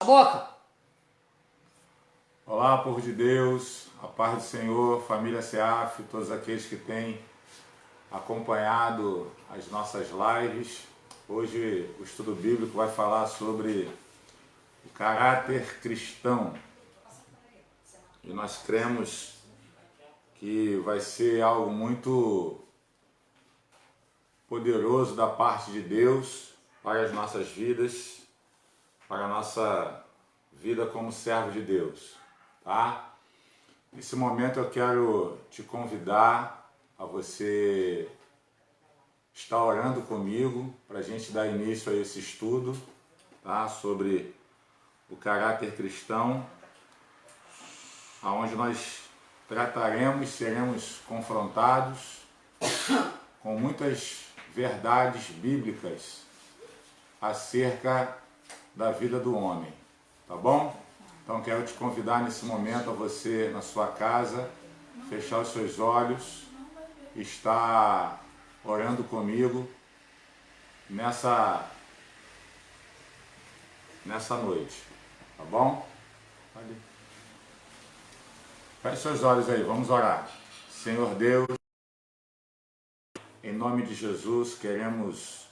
Boca. Olá, povo de Deus, a paz do Senhor, família SEAF, todos aqueles que têm acompanhado as nossas lives. Hoje o estudo bíblico vai falar sobre o caráter cristão. E nós cremos que vai ser algo muito poderoso da parte de Deus para as nossas vidas, para a nossa vida como servo de Deus. Tá? Nesse momento eu quero te convidar a você estar orando comigo para a gente dar início a esse estudo, tá? Sobre o caráter cristão, onde nós trataremos, seremos confrontados com muitas verdades bíblicas acerca da vida do homem, tá bom? Então quero te convidar nesse momento a você, na sua casa, fechar os seus olhos, estar orando comigo nessa noite, tá bom? Feche seus olhos aí, vamos orar. Senhor Deus, em nome de Jesus, queremos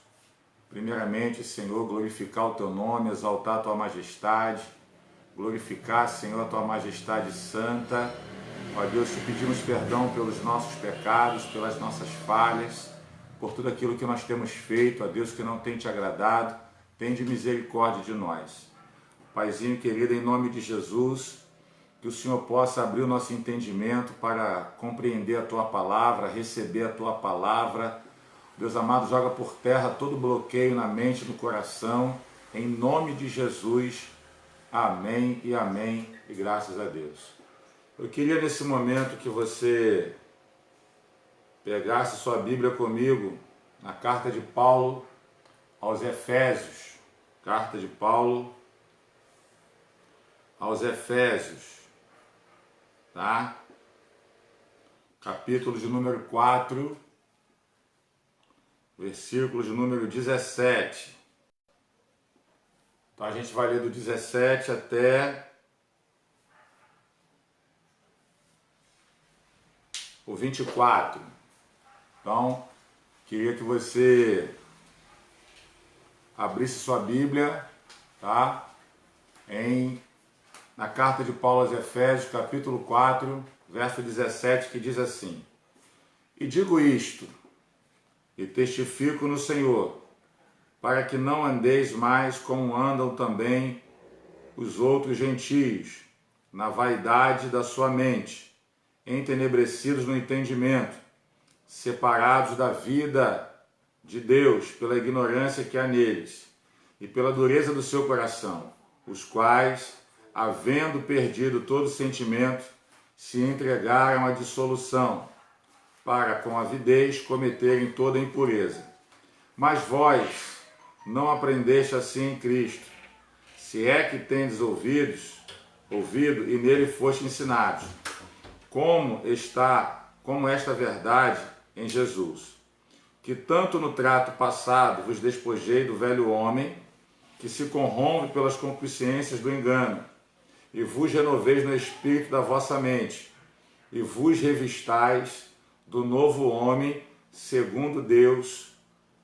primeiramente, Senhor, glorificar o Teu nome, exaltar a Tua majestade, glorificar, Senhor, a Tua majestade santa. Ó Deus, te pedimos perdão pelos nossos pecados, pelas nossas falhas, por tudo aquilo que nós temos feito, ó Deus, que não tem te agradado. Tende misericórdia de nós. Paizinho querido, em nome de Jesus, que o Senhor possa abrir o nosso entendimento para compreender a Tua palavra, receber a Tua palavra. Deus amado, joga por terra todo bloqueio na mente, no coração, em nome de Jesus. Amém e amém, e graças a Deus. Eu queria nesse momento que você pegasse sua Bíblia comigo na carta de Paulo aos Efésios. Carta de Paulo aos Efésios, tá? Capítulo de número 4, versículo de número 17. Então a gente vai ler do 17 até o 24. Então, queria que você abrisse sua Bíblia, tá? Na carta de Paulo aos Efésios, capítulo 4, verso 17, que diz assim: E digo isto, e testifico no Senhor, para que não andeis mais como andam também os outros gentios, na vaidade da sua mente, entenebrecidos no entendimento, separados da vida de Deus pela ignorância que há neles e pela dureza do seu coração, os quais, havendo perdido todo sentimento, se entregaram à dissolução, para com avidez cometerem toda impureza. Mas vós não aprendeste assim em Cristo, se é que tendes ouvido e nele foste ensinados, como esta verdade em Jesus, que tanto no trato passado vos despojei do velho homem, que se corrompe pelas concupiscências do engano, e vos renoveis no espírito da vossa mente, e vos revistais do novo homem, segundo Deus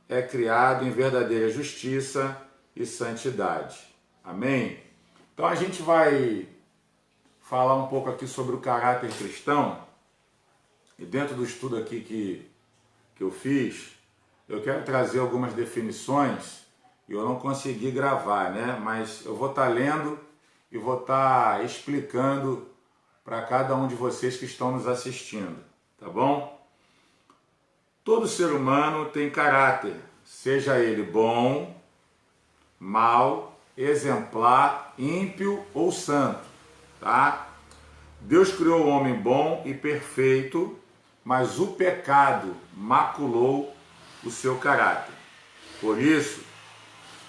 é criado em verdadeira justiça e santidade. Amém? Então a gente vai falar um pouco aqui sobre o caráter cristão. E dentro do estudo aqui que eu fiz, eu quero trazer algumas definições. E eu não consegui gravar, né? Mas eu vou estar lendo e vou estar explicando para cada um de vocês que estão nos assistindo, tá bom? Todo ser humano tem caráter, seja ele bom, mau, exemplar, ímpio ou santo, tá? Deus criou o homem bom e perfeito, mas o pecado maculou o seu caráter. Por isso,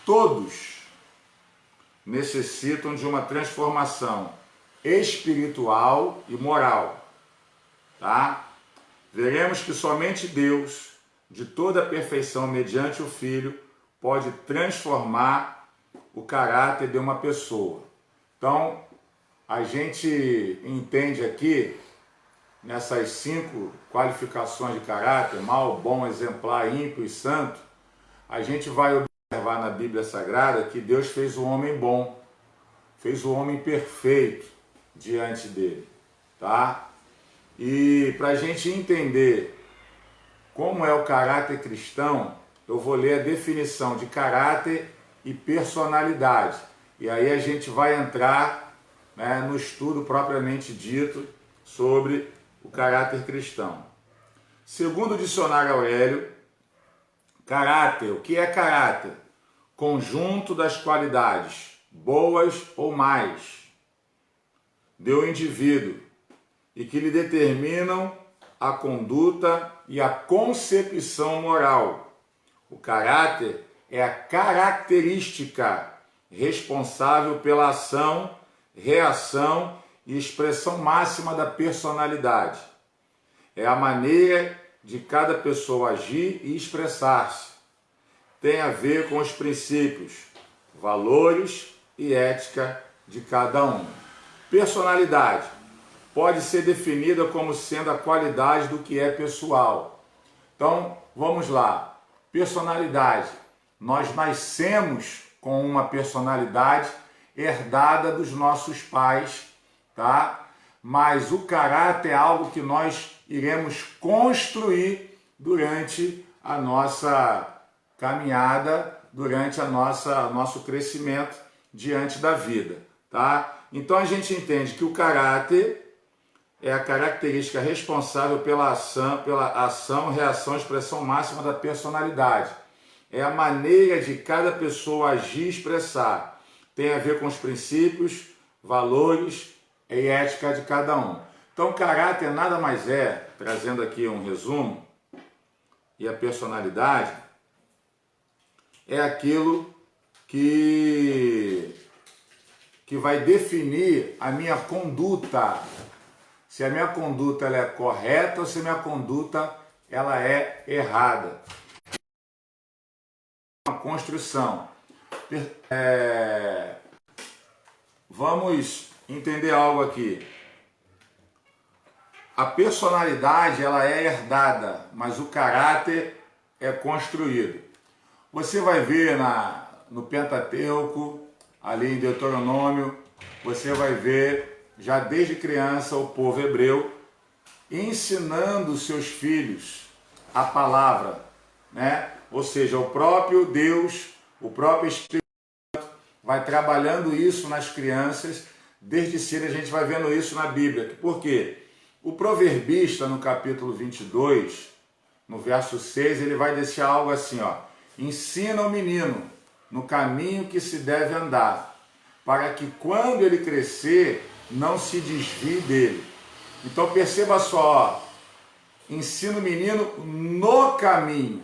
todos necessitam de uma transformação espiritual e moral, tá? Veremos que somente Deus, de toda a perfeição mediante o Filho, pode transformar o caráter de uma pessoa. Então, a gente entende aqui, nessas 5 qualificações de caráter, mal, bom, exemplar, ímpio e santo, a gente vai observar na Bíblia Sagrada que Deus fez o homem bom, fez o homem perfeito diante dele, tá? E para a gente entender como é o caráter cristão, eu vou ler a definição de caráter e personalidade. E aí a gente vai entrar, né, no estudo propriamente dito sobre o caráter cristão. Segundo o dicionário Aurélio, caráter, o que é caráter? Conjunto das qualidades, boas ou mais, do indivíduo e que lhe determinam a conduta e a concepção moral. O caráter é a característica responsável pela ação, reação e expressão máxima da personalidade. É a maneira de cada pessoa agir e expressar-se. Tem a ver com os princípios, valores e ética de cada um. Personalidade pode ser definida como sendo a qualidade do que é pessoal. Então, vamos lá. Personalidade. Nós nascemos com uma personalidade herdada dos nossos pais, tá? Mas o caráter é algo que nós iremos construir durante a nossa caminhada, durante nosso crescimento diante da vida, tá? Então a gente entende que o caráter é a característica responsável pela ação, reação, expressão máxima da personalidade. É a maneira de cada pessoa agir e expressar. Tem a ver com os princípios, valores e ética de cada um. Então, caráter nada mais é, trazendo aqui um resumo, e a personalidade é aquilo que vai definir a minha conduta. Se a minha conduta ela é correta ou se a minha conduta ela é errada. Uma construção. Vamos entender algo aqui. A personalidade ela é herdada, mas o caráter é construído. Você vai ver no Pentateuco, ali em Deuteronômio, você vai ver já desde criança o povo hebreu ensinando seus filhos a palavra, né? Ou seja, o próprio Deus, o próprio Espírito vai trabalhando isso nas crianças. Desde cedo a gente vai vendo isso na Bíblia. Por quê? O proverbista, no capítulo 22, no verso 6, ele vai deixar algo assim, ó. Ensina o menino no caminho que se deve andar, para que quando ele crescer, não se desvie dele. Então perceba só, ó, ensina o menino no caminho,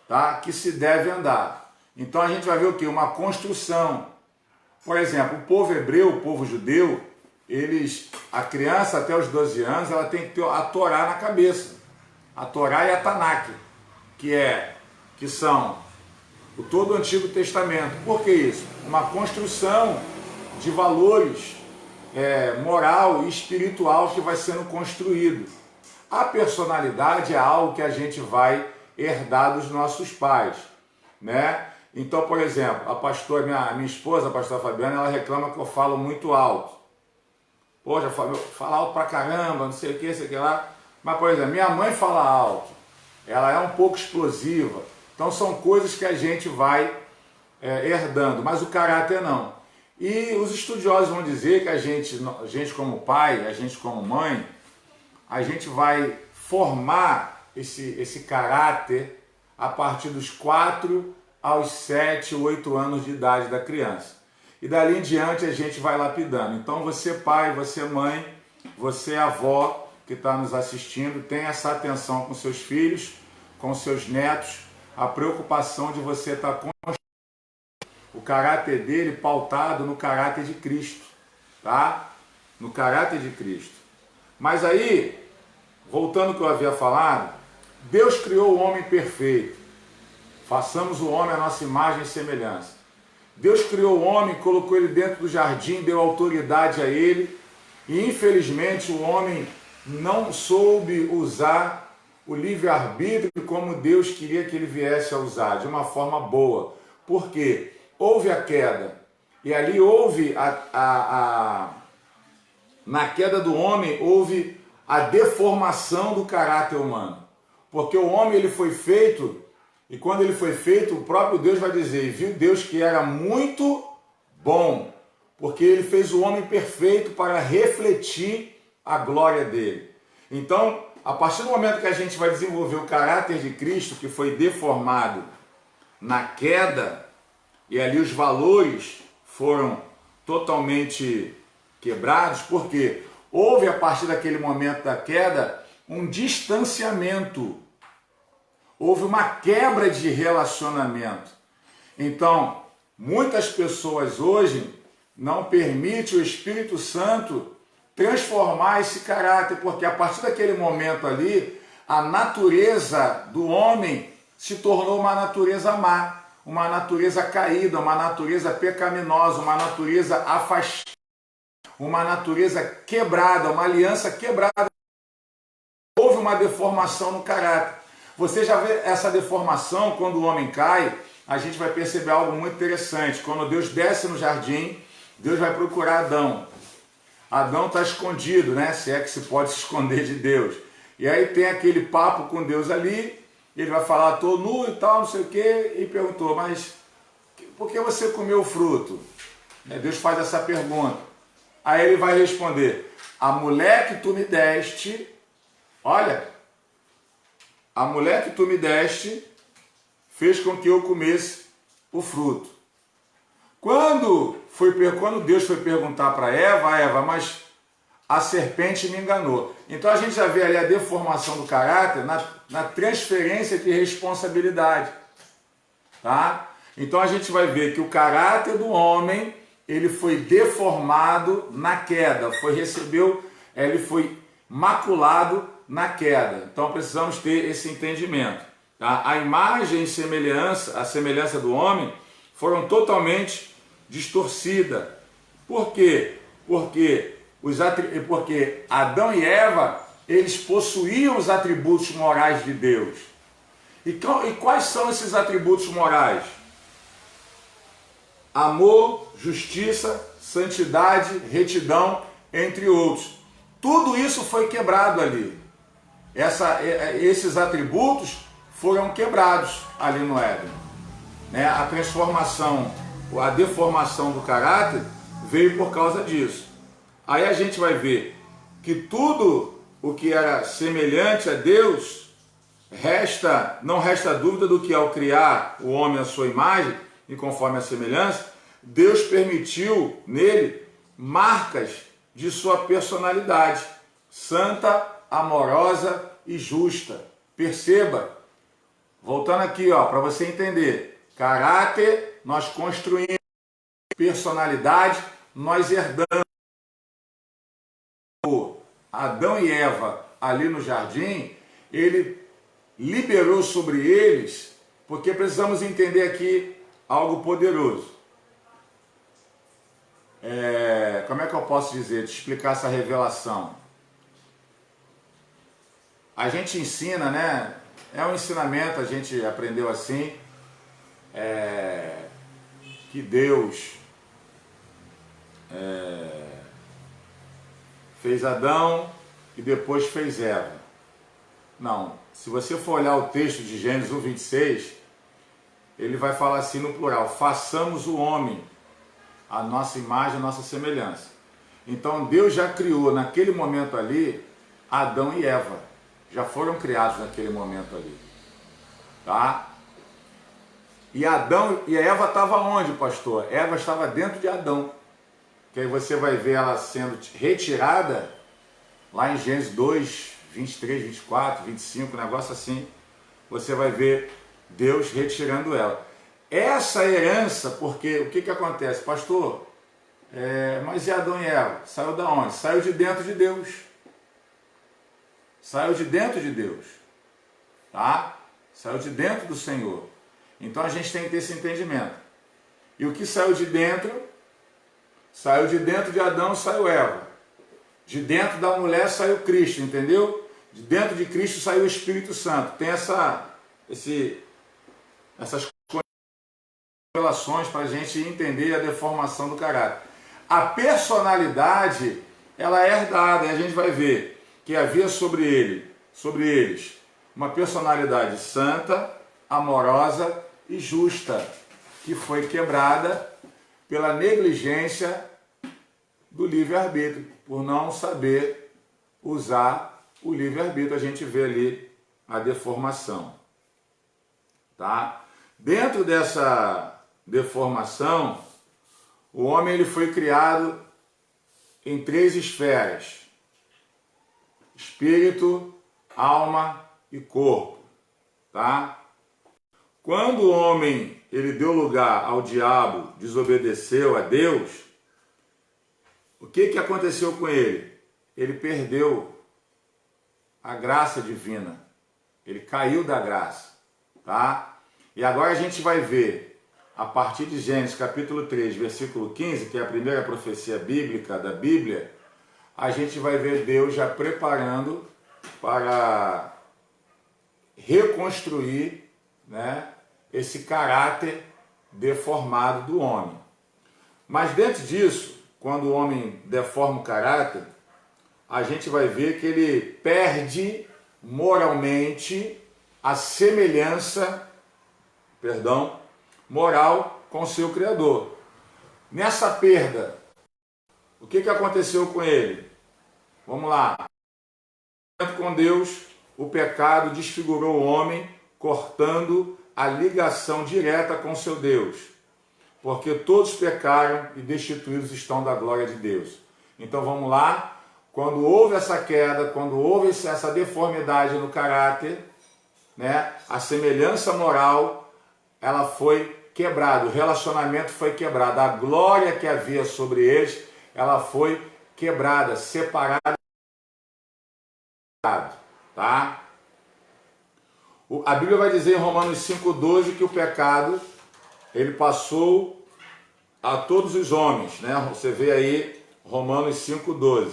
tá? Que se deve andar. Então a gente vai ver o quê? Uma construção. Por exemplo, o povo hebreu, o povo judeu, a criança até os 12 anos, ela tem que ter a Torá na cabeça. A Torá e a Tanakh, que são todo o Antigo Testamento. Por que isso? Uma construção de valores moral e espiritual que vai sendo construído. A personalidade é algo que a gente vai herdar dos nossos pais, né? Então, por exemplo, minha esposa, a pastora Fabiana, ela reclama que eu falo muito alto. Poxa, fala alto pra caramba, não sei o que, sei o que lá. Mas, por exemplo, minha mãe fala alto. Ela é um pouco explosiva. Então, são coisas que a gente vai herdando, mas o caráter não. E os estudiosos vão dizer que a gente como pai, a gente como mãe, a gente vai formar esse caráter a partir dos 4 aos 7, 8 anos de idade da criança. E dali em diante a gente vai lapidando. Então você pai, você mãe, você avó que está nos assistindo, tem essa atenção com seus filhos, com seus netos, a preocupação de você estar construindo o caráter dele pautado no caráter de Cristo, tá? No caráter de Cristo. Mas aí, voltando ao que eu havia falado, Deus criou o homem perfeito. Façamos o homem à nossa imagem e semelhança. Deus criou o homem, colocou ele dentro do jardim, deu autoridade a ele, e infelizmente o homem não soube usar o livre-arbítrio como Deus queria que ele viesse a usar, de uma forma boa. Por quê? Houve a queda, e ali houve na queda do homem, houve a deformação do caráter humano. Porque o homem ele foi feito, e quando ele foi feito, o próprio Deus vai dizer, e viu Deus que era muito bom, porque ele fez o homem perfeito para refletir a glória dele. Então, a partir do momento que a gente vai desenvolver o caráter de Cristo, que foi deformado na queda, e ali os valores foram totalmente quebrados, porque houve a partir daquele momento da queda um distanciamento, houve uma quebra de relacionamento. Então, muitas pessoas hoje não permitem o Espírito Santo transformar esse caráter, porque a partir daquele momento ali, a natureza do homem se tornou uma natureza má, uma natureza caída, uma natureza pecaminosa, uma natureza afastada, uma natureza quebrada, uma aliança quebrada. Houve uma deformação no caráter. Você já vê essa deformação quando o homem cai, a gente vai perceber algo muito interessante. Quando Deus desce no jardim, Deus vai procurar Adão. Adão está escondido, né? Se é que se pode se esconder de Deus. E aí tem aquele papo com Deus ali, ele vai falar, estou nu e tal, não sei o quê, e perguntou, mas por que você comeu o fruto? Deus faz essa pergunta. Aí ele vai responder, a mulher que tu me deste, olha, a mulher que tu me deste fez com que eu comesse o fruto. Quando Deus foi perguntar para Eva, mas a serpente me enganou. Então a gente já vê ali a deformação do caráter na transferência de responsabilidade. Tá? Então a gente vai ver que o caráter do homem, ele foi deformado na queda, ele foi maculado na queda. Então precisamos ter esse entendimento. Tá? A imagem e a semelhança do homem foram totalmente distorcidas. Por quê? Porque Adão e Eva, eles possuíam os atributos morais de Deus. E quais são esses atributos morais? Amor, justiça, santidade, retidão, entre outros. Tudo isso foi quebrado ali. Esses atributos foram quebrados ali no Éden. A transformação, a deformação do caráter veio por causa disso. Aí a gente vai ver que tudo o que era semelhante a Deus, não resta dúvida do que ao criar o homem à sua imagem e conforme a semelhança, Deus permitiu nele marcas de sua personalidade, santa, amorosa e justa. Perceba, voltando aqui para você entender, caráter nós construímos, personalidade nós herdamos. Adão e Eva ali no jardim, ele liberou sobre eles, porque precisamos entender aqui algo poderoso. Como é que eu posso dizer, te explicar essa revelação? A gente ensina, né? É um ensinamento, a gente aprendeu assim, que Deus fez Adão e depois fez Eva. Não, se você for olhar o texto de Gênesis 1:26, ele vai falar assim no plural, façamos o homem, a nossa imagem, a nossa semelhança. Então Deus já criou naquele momento ali, Adão e Eva, já foram criados naquele momento ali. Tá? E Adão e Eva estavam onde, pastor? Eva estava dentro de Adão. Que aí você vai ver ela sendo retirada lá em Gênesis 2, 23, 24, 25, um negócio assim. Você vai ver Deus retirando ela. Essa herança, porque o que acontece? Pastor, mas e Adão e Eva? Saiu da onde? Saiu de dentro de Deus. Saiu de dentro de Deus. Tá? Saiu de dentro do Senhor. Então a gente tem que ter esse entendimento. E o que saiu de dentro de Adão saiu Eva. De dentro da mulher saiu Cristo, entendeu? De dentro de Cristo saiu o Espírito Santo. Tem essas relações para a gente entender a deformação do caráter. A personalidade, ela é herdada, e a gente vai ver que havia sobre eles, uma personalidade santa, amorosa e justa, que foi quebrada pela negligência do livre-arbítrio, por não saber usar o livre-arbítrio. A gente vê ali a deformação. Tá? Dentro dessa deformação, o homem ele foi criado em 3 esferas: espírito, alma e corpo. Tá? Quando o homem ele deu lugar ao diabo, desobedeceu a Deus, o que aconteceu com ele? Ele perdeu a graça divina. Ele caiu da graça. Tá? E agora a gente vai ver, a partir de Gênesis capítulo 3, versículo 15, que é a primeira profecia bíblica da Bíblia, a gente vai ver Deus já preparando para reconstruir, né, esse caráter deformado do homem. Mas dentro disso, quando o homem deforma o caráter, a gente vai ver que ele perde moralmente a semelhança, moral com seu Criador. Nessa perda, o que aconteceu com ele? Vamos lá. Com Deus, o pecado desfigurou o homem, cortando a ligação direta com seu Deus. Porque todos pecaram e destituídos estão da glória de Deus. Então vamos lá. Quando houve essa queda, quando houve essa deformidade no caráter, né, a semelhança moral, ela foi quebrada, o relacionamento foi quebrado, a glória que havia sobre eles, ela foi quebrada, separada. Tá? A Bíblia vai dizer em Romanos 5,12 que o pecado ele passou a todos os homens, né? Você vê aí Romanos 5,12.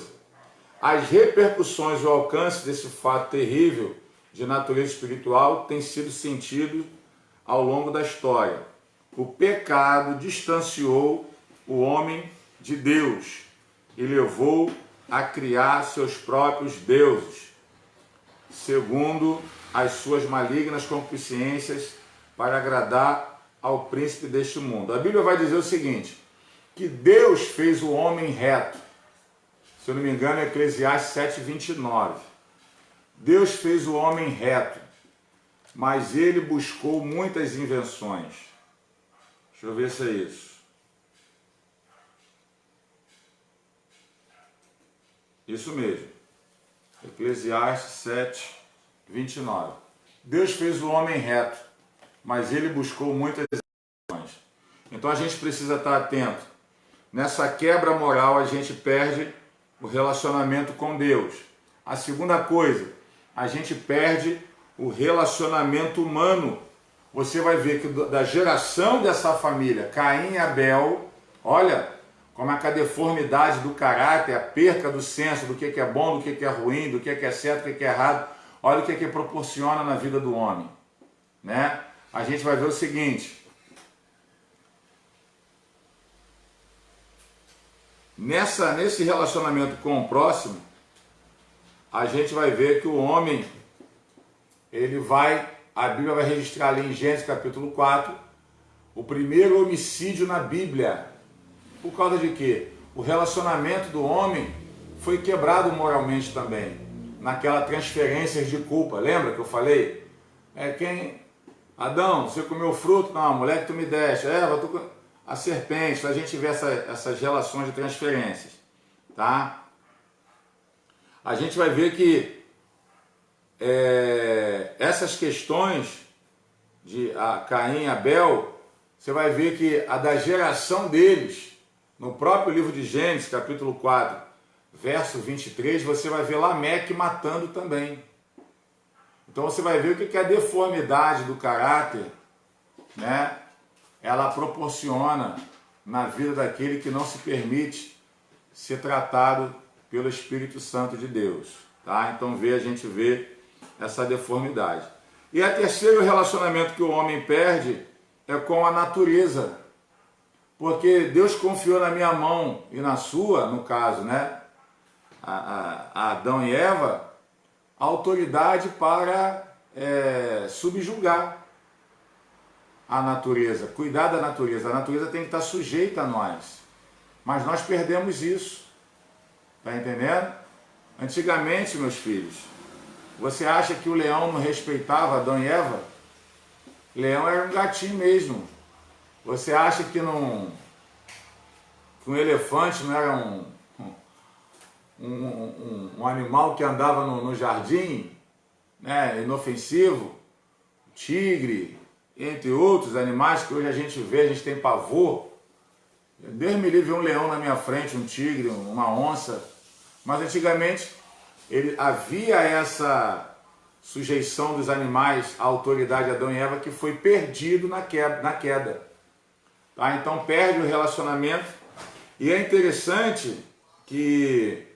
As repercussões e o alcance desse fato terrível de natureza espiritual têm sido sentidos ao longo da história. O pecado distanciou o homem de Deus e levou a criar seus próprios deuses, segundo as suas malignas concupiscências, para agradar ao príncipe deste mundo. A Bíblia vai dizer o seguinte, que Deus fez o homem reto. Se eu não me engano, é Eclesiastes 7,29. Deus fez o homem reto, mas ele buscou muitas invenções. Deixa eu ver se é isso. Isso mesmo. Eclesiastes 7:29. Deus fez o homem reto, mas ele buscou muitas invenções. Então a gente precisa estar atento. Nessa quebra moral a gente perde o relacionamento com Deus. A segunda coisa, a gente perde o relacionamento humano. Você vai ver que da geração dessa família, Caim e Abel, olha como é que a deformidade do caráter, a perca do senso do que é bom, do que é ruim, do que é certo, do que é errado, olha o que proporciona na vida do homem. Né? A gente vai ver o seguinte, nesse relacionamento com o próximo, a gente vai ver que o homem, a Bíblia vai registrar ali em Gênesis capítulo 4, o primeiro homicídio na Bíblia. Por causa de quê? O relacionamento do homem foi quebrado moralmente também, naquela transferência de culpa. Lembra que eu falei? Adão, você comeu fruto? Não, a mulher que tu me deste. A serpente, a gente vê essas relações de transferências. Tá? A gente vai ver que essas questões de Caim e Abel, você vai ver que a da geração deles, no próprio livro de Gênesis, capítulo 4, verso 23, você vai ver Lameque matando também. Então você vai ver o que é a deformidade do caráter, né, ela proporciona na vida daquele que não se permite ser tratado pelo Espírito Santo de Deus. Tá? Então a gente vê essa deformidade. E a terceiro relacionamento que o homem perde é com a natureza. Porque Deus confiou na minha mão e na sua, no caso, né? A Adão e Eva, a autoridade para subjugar a natureza, cuidar da natureza. A natureza tem que estar sujeita a nós. Mas nós perdemos isso. Está entendendo? Antigamente, meus filhos, você acha que o leão não respeitava Adão e Eva? Leão era um gatinho mesmo. Você acha que um elefante não era um animal que andava no jardim, né, inofensivo? Tigre, entre outros animais que hoje a gente vê, a gente tem pavor. Deus me livre, um leão na minha frente, um tigre, uma onça. Mas antigamente havia essa sujeição dos animais à autoridade de Adão e Eva que foi perdido na queda. Tá? Então perde o relacionamento. E é interessante que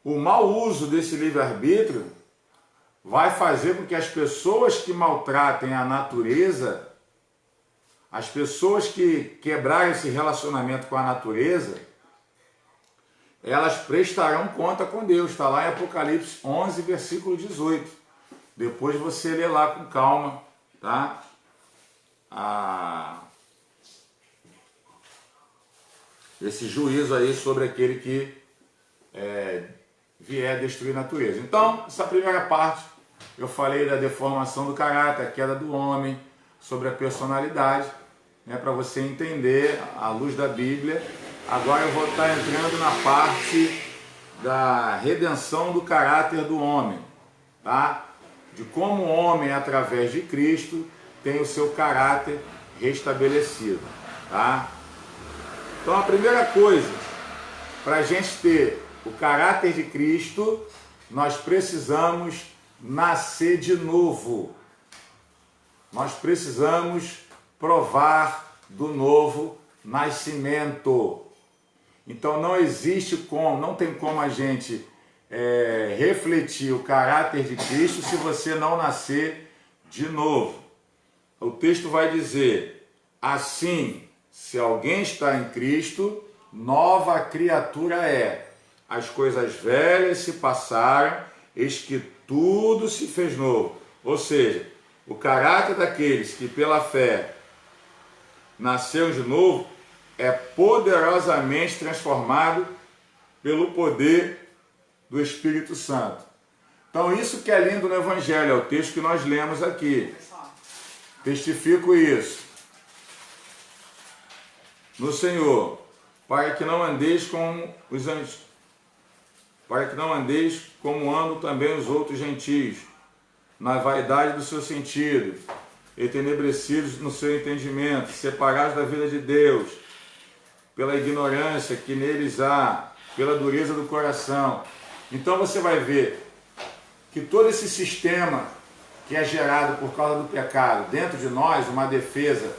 o mau uso desse livre-arbítrio vai fazer com que as pessoas que maltratem a natureza, as pessoas que quebrarem esse relacionamento com a natureza, elas prestarão conta com Deus. Está lá em Apocalipse 11, versículo 18. Depois você lê lá com calma, tá? Esse juízo aí sobre aquele que vier destruir a natureza. Então, essa primeira parte, eu falei da deformação do caráter, a queda do homem, sobre a personalidade, né, para você entender à luz da Bíblia. Agora eu vou estar entrando na parte da redenção do caráter do homem, tá? De como o homem, através de Cristo, tem o seu caráter restabelecido, tá? Então a primeira coisa, para a gente ter o caráter de Cristo, nós precisamos nascer de novo. Nós precisamos provar do novo nascimento. Então não existe como, não tem como a gente refletir o caráter de Cristo se você não nascer de novo. O texto vai dizer, assim, se alguém está em Cristo, nova criatura é. As coisas velhas se passaram, eis que tudo se fez novo. Ou seja, o caráter daqueles que pela fé nasceram de novo é poderosamente transformado pelo poder do Espírito Santo. Então isso que é lindo no Evangelho, é o texto que nós lemos aqui. Testifico isso no Senhor, para que não andeis como os para que não andeis como andam também os outros gentios, na vaidade do seu sentido, entenebrecidos no seu entendimento, separados da vida de Deus, pela ignorância que neles há, pela dureza do coração. Então você vai ver que todo esse sistema que é gerado por causa do pecado, dentro de nós, uma defesa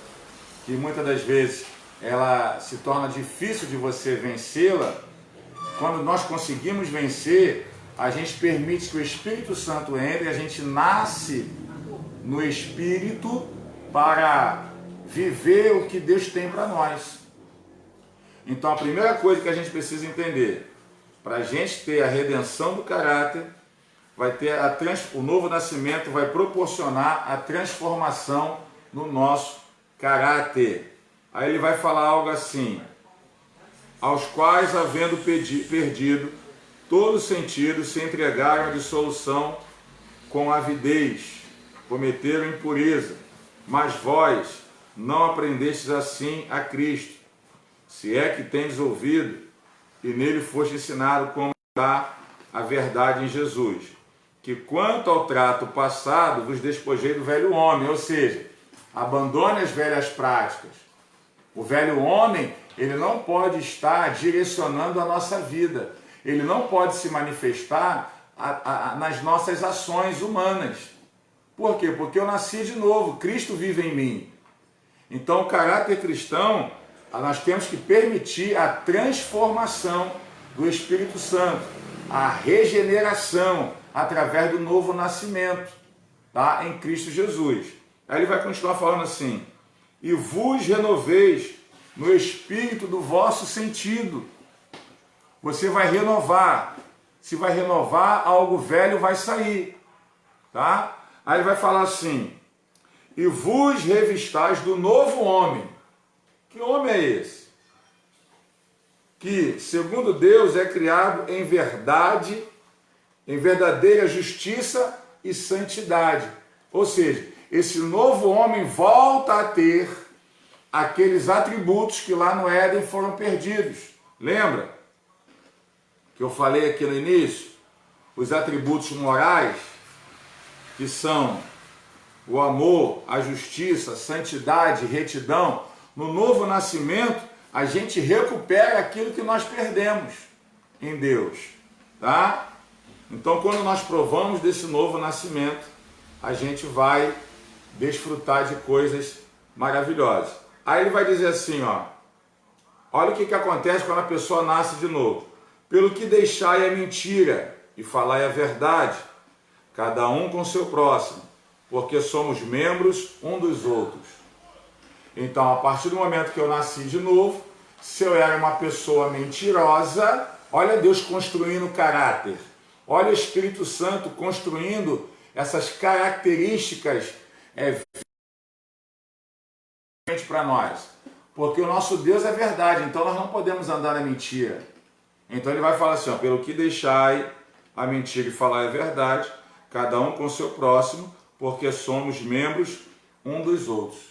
que muitas das vezes ela se torna difícil de você vencê-la, quando nós conseguimos vencer, a gente permite que o Espírito Santo entre, a gente nasce no Espírito para viver o que Deus tem para nós. Então a primeira coisa que a gente precisa entender, para a gente ter a redenção do caráter, vai ter o novo nascimento vai proporcionar a transformação no nosso caráter. Aí ele vai falar algo assim, aos quais, havendo perdido todo sentido, se entregaram à dissolução com avidez, cometeram impureza, mas vós não aprendestes assim a Cristo, se é que tendes ouvido e nele foste ensinado como está a verdade em Jesus, que quanto ao trato passado vos despojei do velho homem, ou seja, abandone as velhas práticas. O velho homem, ele não pode estar direcionando a nossa vida, ele não pode se manifestar nas nossas ações humanas. Por quê? Porque eu nasci de novo, Cristo vive em mim. Então, o caráter cristão, nós temos que permitir a transformação do Espírito Santo, a regeneração através do novo nascimento, tá? Em Cristo Jesus. Aí ele vai continuar falando assim: e vos renoveis no espírito do vosso sentido. Você vai renovar. Se vai renovar, algo velho vai sair, tá? Aí ele vai falar assim: e vos revistais do novo homem. Que homem é esse? Que, segundo Deus, é criado em verdade, em verdadeira justiça e santidade. Ou seja, esse novo homem volta a ter aqueles atributos que lá no Éden foram perdidos. Lembra que eu falei aqui no início? Os atributos morais, que são o amor, a justiça, a santidade, retidão. No novo nascimento, a gente recupera aquilo que nós perdemos em Deus, tá? Então, quando nós provamos desse novo nascimento, a gente vai desfrutar de coisas maravilhosas. Aí ele vai dizer assim, ó: olha o que acontece quando a pessoa nasce de novo. Pelo que deixai a mentira e falai a verdade, cada um com seu próximo, porque somos membros um dos outros. Então, a partir do momento que eu nasci de novo, se eu era uma pessoa mentirosa, olha Deus construindo o caráter. Olha o Espírito Santo construindo essas características para nós. Porque o nosso Deus é verdade, então nós não podemos andar na mentira. Então ele vai falar assim, ó: pelo que deixai a mentira e falar a verdade, cada um com seu próximo, porque somos membros um dos outros.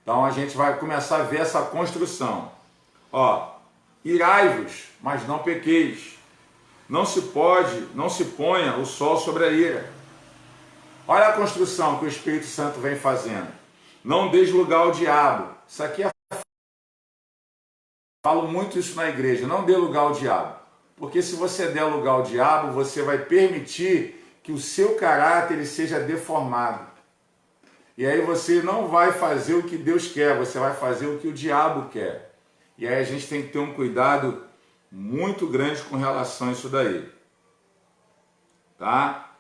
Então a gente vai começar a ver essa construção. Ó: irai-vos, mas não pequeis. Não se ponha o sol sobre a ira. Olha a construção que o Espírito Santo vem fazendo. Não deis lugar ao diabo. Isso aqui falo muito isso na igreja. Não dê lugar ao diabo. Porque se você der lugar ao diabo, você vai permitir que o seu caráter ele seja deformado. E aí você não vai fazer o que Deus quer, você vai fazer o que o diabo quer. E aí a gente tem que ter um cuidado muito grande com relação a isso daí. Tá?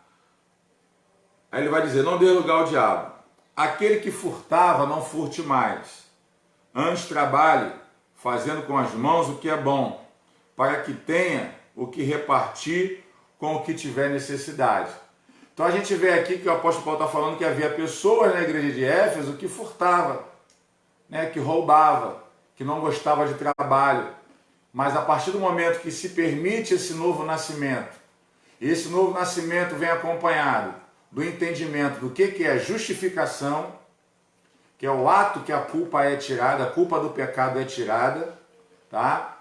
Aí ele vai dizer: não dê lugar ao diabo. Aquele que furtava, não furte mais. Antes trabalhe, fazendo com as mãos o que é bom, para que tenha o que repartir com o que tiver necessidade. Então a gente vê aqui que o apóstolo Paulo está falando que havia pessoas na igreja de Éfeso que furtava, né, que roubava, que não gostava de trabalho. Mas a partir do momento que se permite esse novo nascimento, e esse novo nascimento vem acompanhado do entendimento do que é justificação, que é o ato que a culpa é tirada, a culpa do pecado é tirada, tá?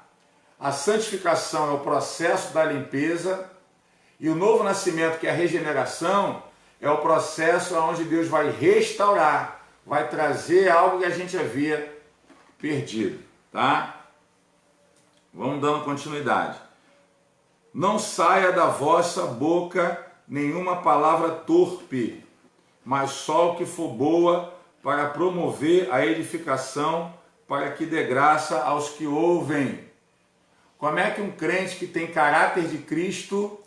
A santificação é o processo da limpeza, e o novo nascimento, que é a regeneração, é o processo onde Deus vai restaurar, vai trazer algo que a gente havia perdido, tá? Vamos dando continuidade. Não saia da vossa boca nenhuma palavra torpe, mas só o que for boa para promover a edificação, para que dê graça aos que ouvem. Como é que um crente que tem caráter de Cristo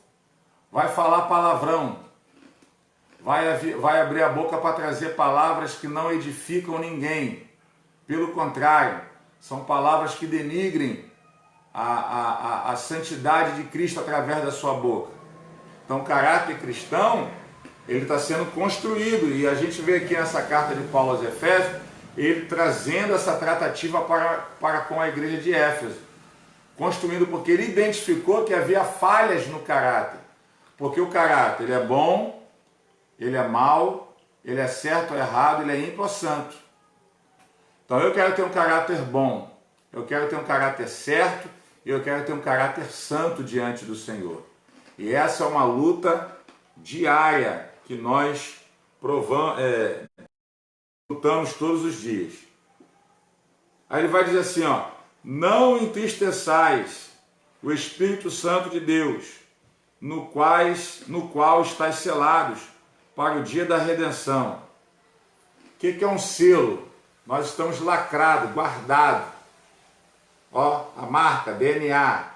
vai falar palavrão? Vai abrir a boca para trazer palavras que não edificam ninguém. Pelo contrário, são palavras que denigrem a santidade de Cristo através da sua boca. Então, o caráter cristão, ele está sendo construído, e a gente vê aqui nessa carta de Paulo aos Efésios, ele trazendo essa tratativa para com a igreja de Éfeso. Construindo porque ele identificou que havia falhas no caráter. Porque o caráter, ele é bom, ele é mau, ele é certo ou errado, ele é ímpio ou santo. Então eu quero ter um caráter bom, eu quero ter um caráter certo, e eu quero ter um caráter santo diante do Senhor. E essa é uma luta diária que nós lutamos todos os dias. Aí ele vai dizer assim, ó: não entristeçais o Espírito Santo de Deus, no qual estáis selados para o dia da redenção. O que é um selo? Nós estamos lacrados, guardados. Ó, a marca, DNA.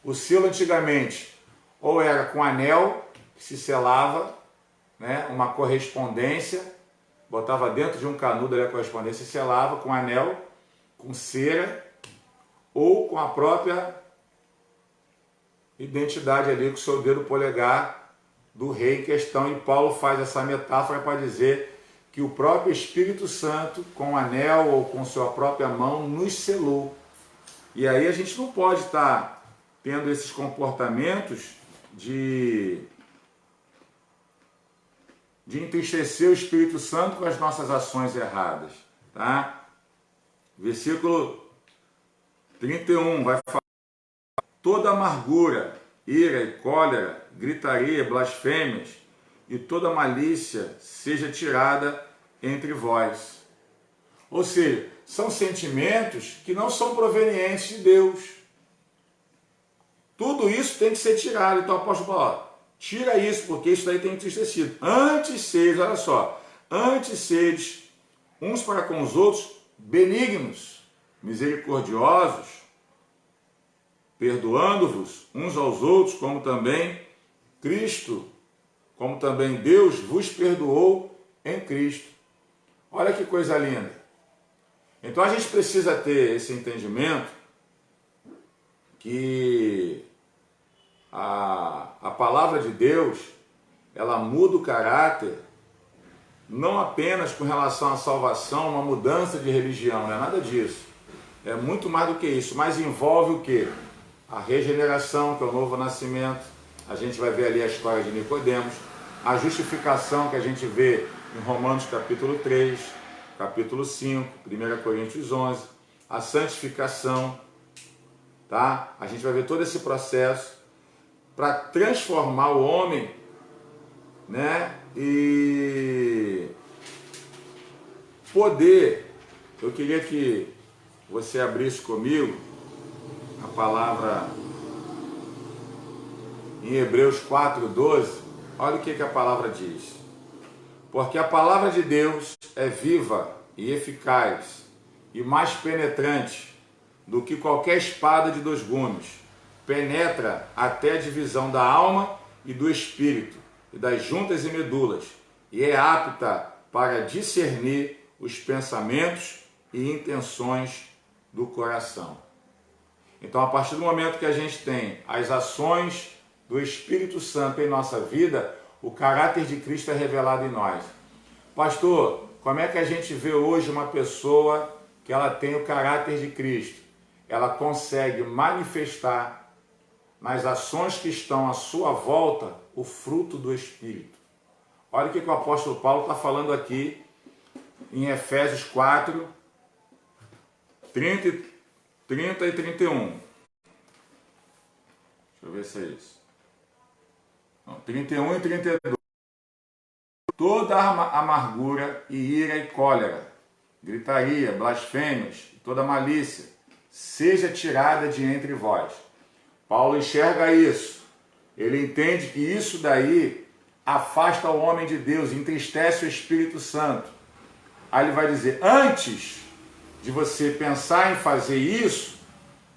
O selo antigamente ou era com anel, que se selava, né, uma correspondência, botava dentro de um canudo ali a correspondência e selava com anel, com cera, ou com a própria identidade ali, com o seu dedo polegar do rei em questão. E Paulo faz essa metáfora para dizer que o próprio Espírito Santo, com o anel ou com sua própria mão, nos selou. E aí a gente não pode estar tendo esses comportamentos de entristecer o Espírito Santo com as nossas ações erradas. Tá? Versículo 31 vai falar: toda amargura, ira e cólera, gritaria, blasfêmias e toda malícia seja tirada entre vós. Ou seja, são sentimentos que não são provenientes de Deus. Tudo isso tem que ser tirado. Então o apóstolo fala, tira isso, porque isso daí tem entristecido. Antes sedes, olha só, antes sedes uns para com os outros benignos, misericordiosos, perdoando-vos uns aos outros, como também Cristo, como também Deus vos perdoou em Cristo. Olha que coisa linda. Então a gente precisa ter esse entendimento que a palavra de Deus, ela muda o caráter, não apenas com relação à salvação, uma mudança de religião, não é nada disso. É muito mais do que isso, mas envolve o quê? A regeneração, que é o novo nascimento. A gente vai ver ali a história de Nicodemos, a justificação que a gente vê em Romanos capítulo 3, capítulo 5, 1 Coríntios 11, a santificação, tá? A gente vai ver todo esse processo para transformar o homem, né? E poder, eu queria que você abrisse comigo a palavra em Hebreus 4:12. Olha o que a palavra diz. Porque a palavra de Deus é viva e eficaz e mais penetrante do que qualquer espada de 2 gumes. Penetra até a divisão da alma e do espírito e das juntas e medulas, e é apta para discernir os pensamentos e intenções do coração. Então, a partir do momento que a gente tem as ações do Espírito Santo em nossa vida, o caráter de Cristo é revelado em nós. Pastor, como é que a gente vê hoje uma pessoa que ela tem o caráter de Cristo? Ela consegue manifestar nas ações que estão à sua volta o fruto do Espírito. Olha o que o apóstolo Paulo está falando aqui em Efésios 4, 30 e 31. Deixa eu ver se é isso. Não, 31 e 32. Toda amargura e ira e cólera, gritaria, blasfêmias, toda malícia, seja tirada de entre vós. Paulo enxerga isso. Ele entende que isso daí afasta o homem de Deus, entristece o Espírito Santo. Aí ele vai dizer, antes de você pensar em fazer isso,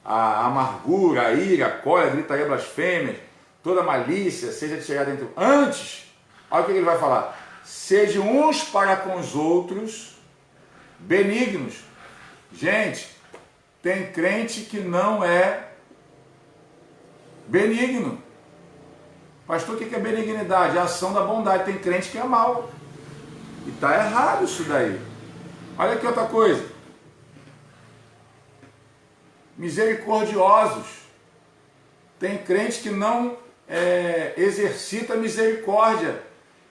a amargura, a ira, a cólera, a gritaria, blasfêmia, toda malícia seja tirada entre vós. Antes, olha o que ele vai falar. Sede uns para com os outros benignos. Gente, tem crente que não é benigno. Pastor, o que é benignidade? É a ação da bondade. Tem crente que é mal. E está errado isso daí. Olha aqui outra coisa. Misericordiosos. Tem crente que não exercita misericórdia.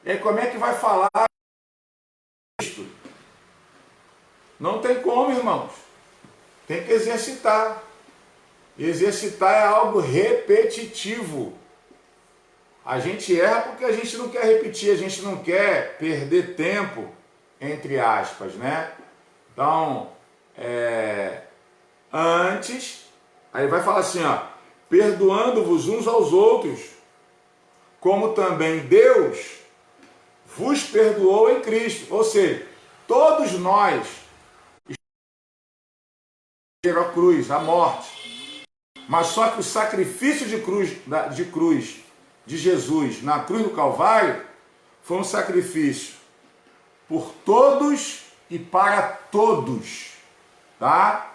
E aí, como é que vai falar isso? Não tem como, irmãos. Tem que exercitar. Exercitar é algo repetitivo. A gente erra porque a gente não quer repetir, a gente não quer perder tempo, entre aspas, né? Então, antes, aí vai falar assim, ó, perdoando-vos uns aos outros, como também Deus vos perdoou em Cristo. Ou seja, Todos nós a cruz, a morte. Mas só que o sacrifício de cruz de Jesus na cruz do Calvário foi um sacrifício por todos e para todos, tá?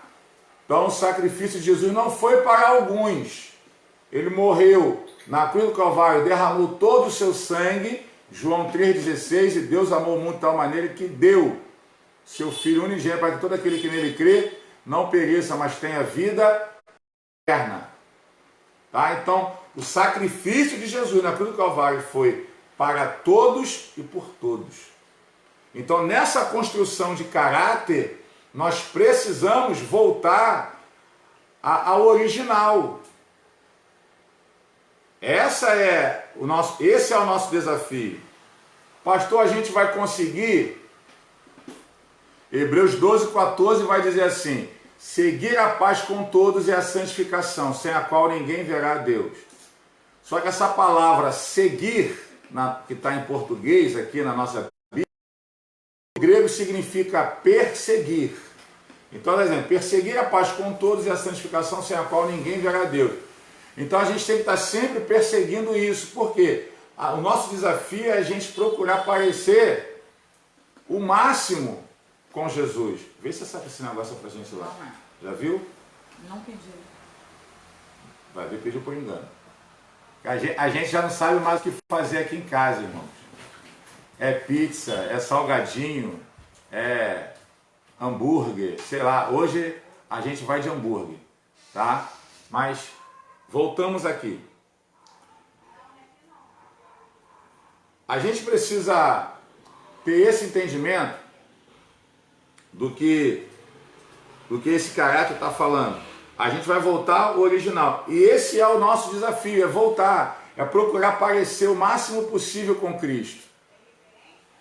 Então o sacrifício de Jesus não foi para alguns. Ele morreu na cruz do Calvário, derramou todo o seu sangue, João 3,16, e Deus amou o mundo de tal maneira que deu seu Filho unigênito para que todo aquele que nele crê não pereça, mas tenha vida eterna. Tá? Então, o sacrifício de Jesus na cruz do Calvário foi para todos e por todos. Então, nessa construção de caráter, nós precisamos voltar ao original. Esse é o nosso desafio. Pastor, a gente vai conseguir? Hebreus 12:14 vai dizer assim: seguir a paz com todos e a santificação, sem a qual ninguém verá a Deus. Só que essa palavra seguir, que está em português aqui na nossa Bíblia, o grego significa perseguir. Então, por exemplo, perseguir a paz com todos e a santificação, sem a qual ninguém verá a Deus. Então a gente tem que estar sempre perseguindo isso. Por quê? O nosso desafio é a gente procurar parecer o máximo com Jesus. Vê se sabe esse negócio pra gente lá. Já viu? Não pedi. Vai ver, pediu por engano. A gente já não sabe mais o que fazer aqui em casa, irmãos. É pizza, é salgadinho, é hambúrguer, sei lá. Hoje a gente vai de hambúrguer, tá? Mas voltamos aqui. A gente precisa ter esse entendimento do que esse caráter está falando. A gente vai voltar ao original. E esse é o nosso desafio, é voltar, é procurar parecer o máximo possível com Cristo.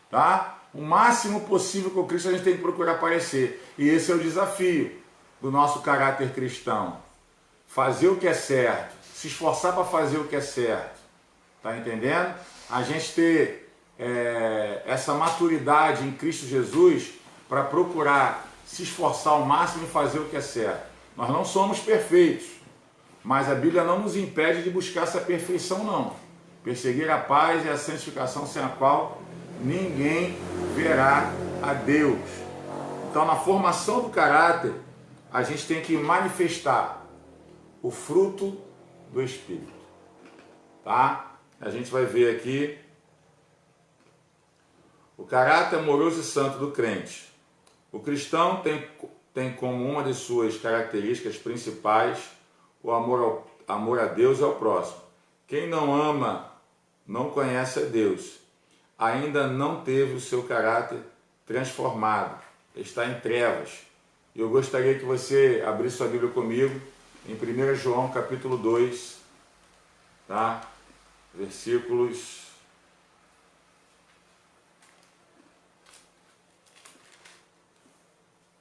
Tá? O máximo possível com Cristo a gente tem que procurar parecer. E esse é o desafio do nosso caráter cristão. Fazer o que é certo, se esforçar para fazer o que é certo. Tá entendendo? A gente ter essa maturidade em Cristo Jesus para procurar se esforçar ao máximo e fazer o que é certo. Nós não somos perfeitos, mas a Bíblia não nos impede de buscar essa perfeição, não. Perseguir a paz e a santificação, sem a qual ninguém verá a Deus. Então, na formação do caráter, a gente tem que manifestar o fruto do Espírito. Tá? A gente vai ver aqui o caráter amoroso e santo do crente. O cristão tem como uma de suas características principais o amor a Deus e ao próximo. Quem não ama não conhece a Deus. Ainda não teve o seu caráter transformado. Está em trevas. Eu gostaria que você abrisse sua Bíblia comigo em 1 João capítulo 2, tá? Versículos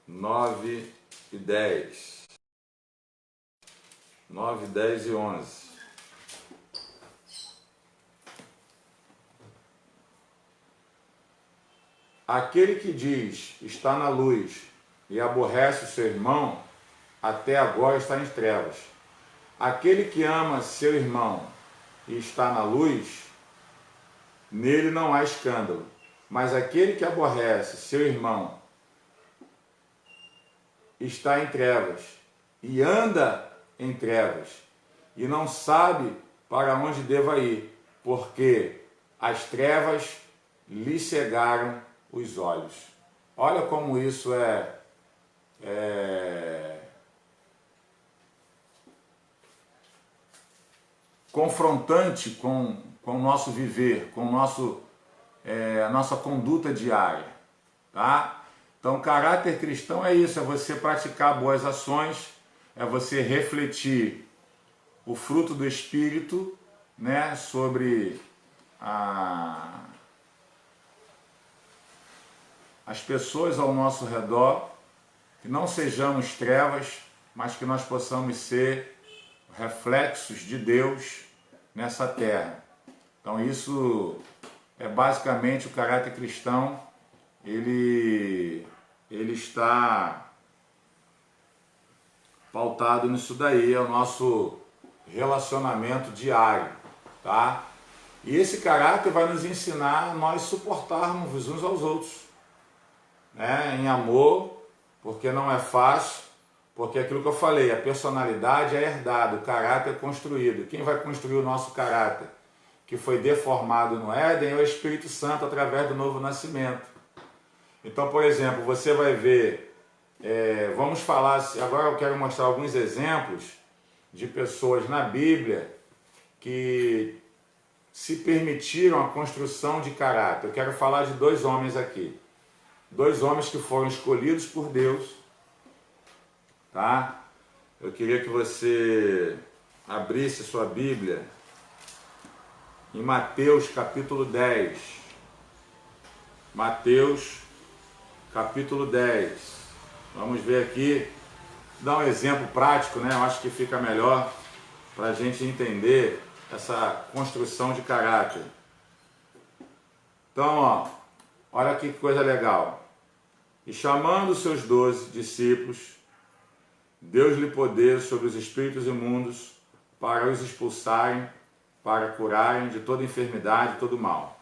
9 e 10. 9, 10 e 11. Aquele que diz está na luz e aborrece o seu irmão, até agora está em trevas. Aquele que ama seu irmão e está na luz, nele não há escândalo. Mas aquele que aborrece seu irmão está em trevas e anda em trevas e não sabe para onde deva ir, porque as trevas lhe cegaram os olhos. Olha como isso é confrontante com o nosso viver, com a nossa conduta diária. Tá? Então, caráter cristão é isso, é você praticar boas ações, é você refletir o fruto do Espírito, né, sobre as pessoas ao nosso redor, que não sejamos trevas, mas que nós possamos ser reflexos de Deus nessa terra. Então isso é basicamente o caráter cristão ele está pautado nisso daí, é o nosso relacionamento diário, tá? E esse caráter vai nos ensinar a nós suportarmos uns aos outros, né? Em amor, porque não é fácil, porque aquilo que eu falei, a personalidade é herdada, o caráter é construído. Quem vai construir o nosso caráter, que foi deformado no Éden, é o Espírito Santo através do novo nascimento. Então, por exemplo, você vai ver, vamos falar, agora eu quero mostrar alguns exemplos de pessoas na Bíblia que se permitiram a construção de caráter. Eu quero falar de dois homens aqui. Dois homens que foram escolhidos por Deus, tá? Eu queria que você abrisse sua Bíblia em Mateus capítulo 10. Mateus capítulo 10. Vamos ver aqui, dar um exemplo prático, né? Eu acho que fica melhor para a gente entender essa construção de caráter. Então, ó, olha que coisa legal. E chamando os seus 12 discípulos, deu-lhe poder sobre os espíritos imundos para os expulsarem, para curarem de toda enfermidade e todo mal.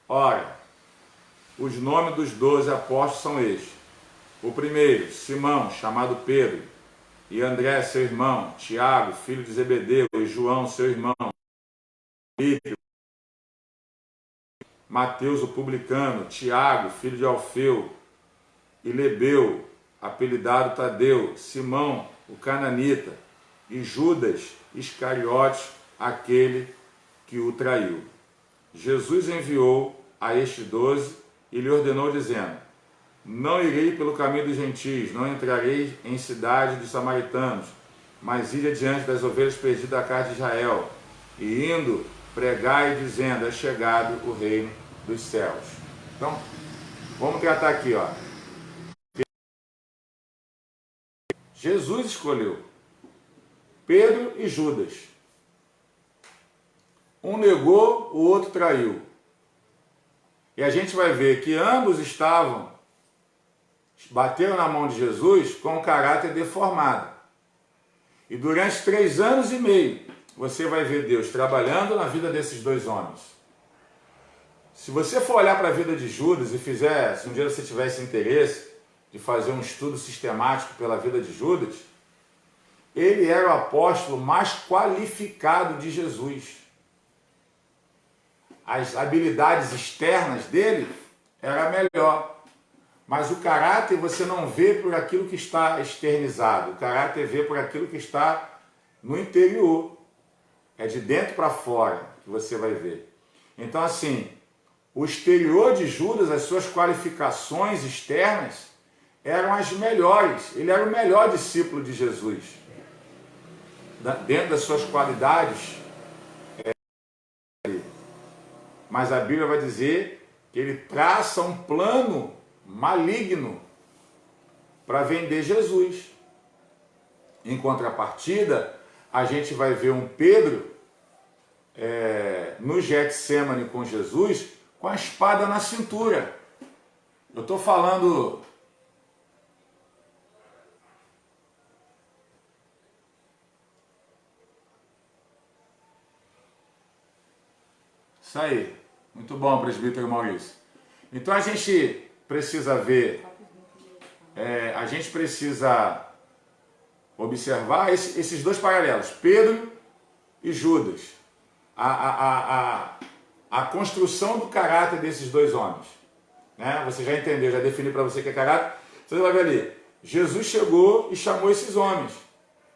Ora, os nomes dos 12 apóstolos são estes. O primeiro, Simão, chamado Pedro, e André, seu irmão, Tiago, filho de Zebedeu, e João, seu irmão, Filipe, Mateus, o publicano, Tiago, filho de Alfeu, e Lebeu, apelidado Tadeu, Simão, o cananita, e Judas Iscariotes, aquele que o traiu. Jesus enviou a estes 12 e lhe ordenou, dizendo: não irei pelo caminho dos gentios, não entrarei em cidade dos samaritanos, mas ide adiante das ovelhas perdidas da casa de Israel, e indo, pregai dizendo: é chegado o reino dos céus. Então, vamos tratar aqui, ó. Jesus escolheu Pedro e Judas. Um negou, o outro traiu. E a gente vai ver que ambos bateram na mão de Jesus com o caráter deformado. E durante 3 anos e meio, você vai ver Deus trabalhando na vida desses dois homens. Se você for olhar para a vida de Judas e fizer, se um dia você tivesse interesse de fazer um estudo sistemático pela vida de Judas, ele era o apóstolo mais qualificado de Jesus. As habilidades externas dele eram melhor, mas o caráter você não vê por aquilo que está externizado, o caráter vê por aquilo que está no interior, é de dentro para fora que você vai ver. Então assim, o exterior de Judas, as suas qualificações externas eram as melhores, ele era o melhor discípulo de Jesus, dentro das suas qualidades. Mas a Bíblia vai dizer que ele traça um plano maligno para vender Jesus. Em contrapartida, a gente vai ver um Pedro no Getsêmani com Jesus com a espada na cintura. Eu estou falando... Isso aí. Muito bom, presbítero Maurício. Então a gente precisa ver, a gente precisa observar esses dois paralelos, Pedro e Judas. A construção do caráter desses dois homens. Né? Você já entendeu, já defini para você que é caráter. Você vai ver ali, Jesus chegou e chamou esses homens.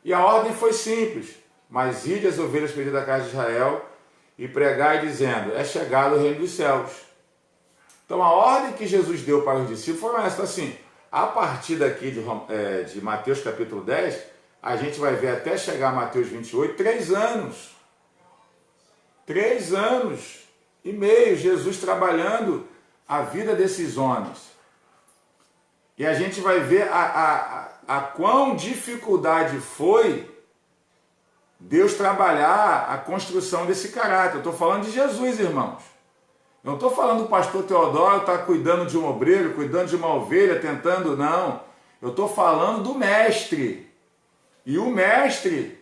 E a ordem foi simples, mas ide as ovelhas perdidas da casa de Israel e pregai dizendo: é chegado o reino dos céus. Então a ordem que Jesus deu para os discípulos foi essa, assim, a partir daqui de Mateus capítulo 10, a gente vai ver até chegar a Mateus 28, 3 anos. 3 anos e meio Jesus trabalhando a vida desses homens. E a gente vai ver a quão dificuldade foi Deus trabalhar a construção desse caráter. Eu estou falando de Jesus, irmãos. Eu não estou falando do pastor Teodoro estar cuidando de um obreiro, cuidando de uma ovelha, tentando, não. Eu estou falando do mestre. E o mestre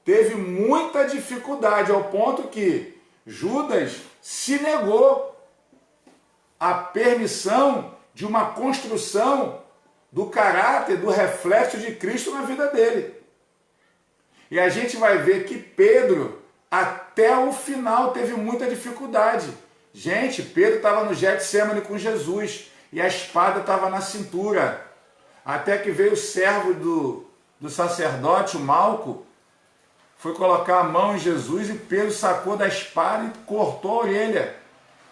teve muita dificuldade, ao ponto que Judas se negou à permissão de uma construção do caráter, do reflexo de Cristo na vida dele. E a gente vai ver que Pedro, até o final, teve muita dificuldade. Gente, Pedro estava no Getsemane com Jesus e a espada estava na cintura. Até que veio o servo do sacerdote, o Malco, foi colocar a mão em Jesus e Pedro sacou da espada e cortou a orelha.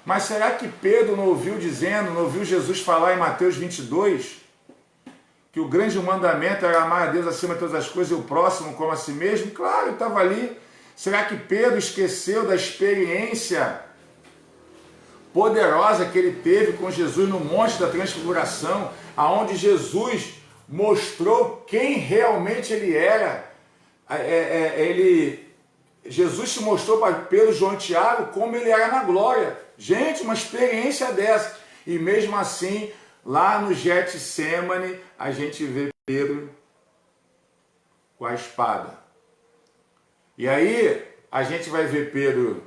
Mas será que Pedro não ouviu dizendo, não ouviu Jesus falar em Mateus 22, que o grande mandamento era amar a Deus acima de todas as coisas e o próximo como a si mesmo? Claro, ele estava ali. Será que Pedro esqueceu da experiência poderosa que ele teve com Jesus no Monte da Transfiguração, aonde Jesus mostrou quem realmente ele era? Jesus se mostrou para Pedro, João e Tiago como ele era na glória. Gente, uma experiência dessa. E mesmo assim, lá no Getsemane, a gente vê Pedro com a espada. E aí, a gente vai ver Pedro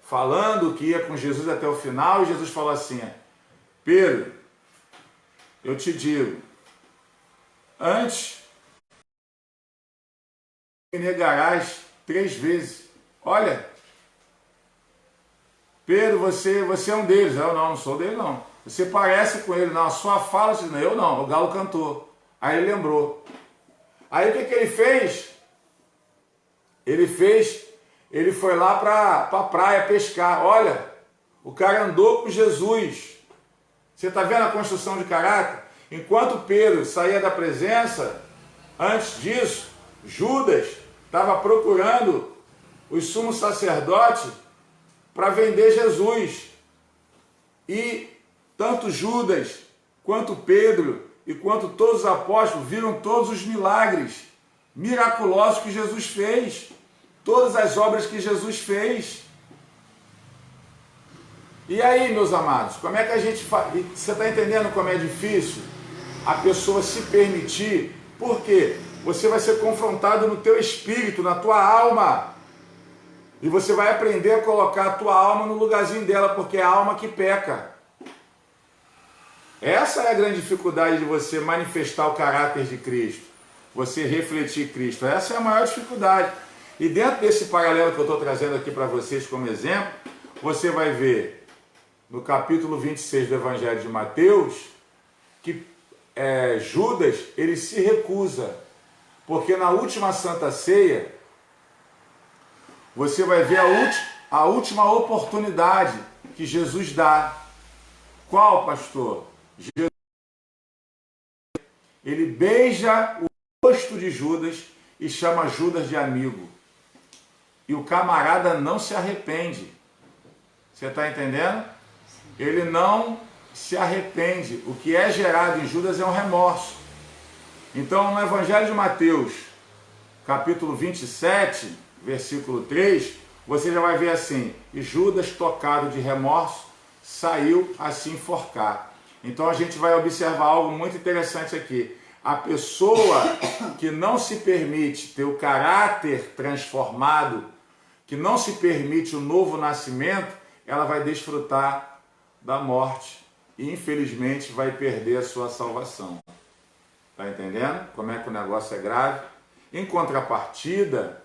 falando que ia com Jesus até o final, e Jesus falou assim: Pedro, eu te digo, antes me negarás 3 vezes. Olha, Pedro, você é um deles. Eu não sou dele não. Você parece com ele, não. A sua fala, eu não, o galo cantou. Aí ele lembrou. Aí o que ele fez? Ele foi lá para a praia pescar. Olha, o cara andou com Jesus. Você está vendo a construção de caráter? Enquanto Pedro saía da presença, antes disso, Judas estava procurando os sumos sacerdotes para vender Jesus. E tanto Judas, quanto Pedro e quanto todos os apóstolos viram todos os milagres miraculosos que Jesus fez, todas as obras que Jesus fez. E aí, meus amados, como é que a gente faz? Você está entendendo como é difícil a pessoa se permitir? Por quê? Você vai ser confrontado no teu espírito, na tua alma. E você vai aprender a colocar a tua alma no lugarzinho dela, porque é a alma que peca. Essa é a grande dificuldade de você manifestar o caráter de Cristo. Você refletir Cristo. Essa é a maior dificuldade. E dentro desse paralelo que eu estou trazendo aqui para vocês como exemplo, você vai ver no capítulo 26 do Evangelho de Mateus, que Judas, ele se recusa. Porque na última Santa Ceia, você vai ver a última oportunidade que Jesus dá. Qual, pastor? Jesus, ele beija o rosto de Judas e chama Judas de amigo. E o camarada não se arrepende. Você está entendendo? Ele não se arrepende. O que é gerado em Judas é um remorso. Então, no Evangelho de Mateus, capítulo 27, versículo 3, você já vai ver assim: e Judas, tocado de remorso, saiu a se enforcar. Então a gente vai observar algo muito interessante aqui. A pessoa que não se permite ter o caráter transformado, que não se permite o novo nascimento, ela vai desfrutar da morte e infelizmente vai perder a sua salvação. Está entendendo como é que o negócio é grave? Em contrapartida,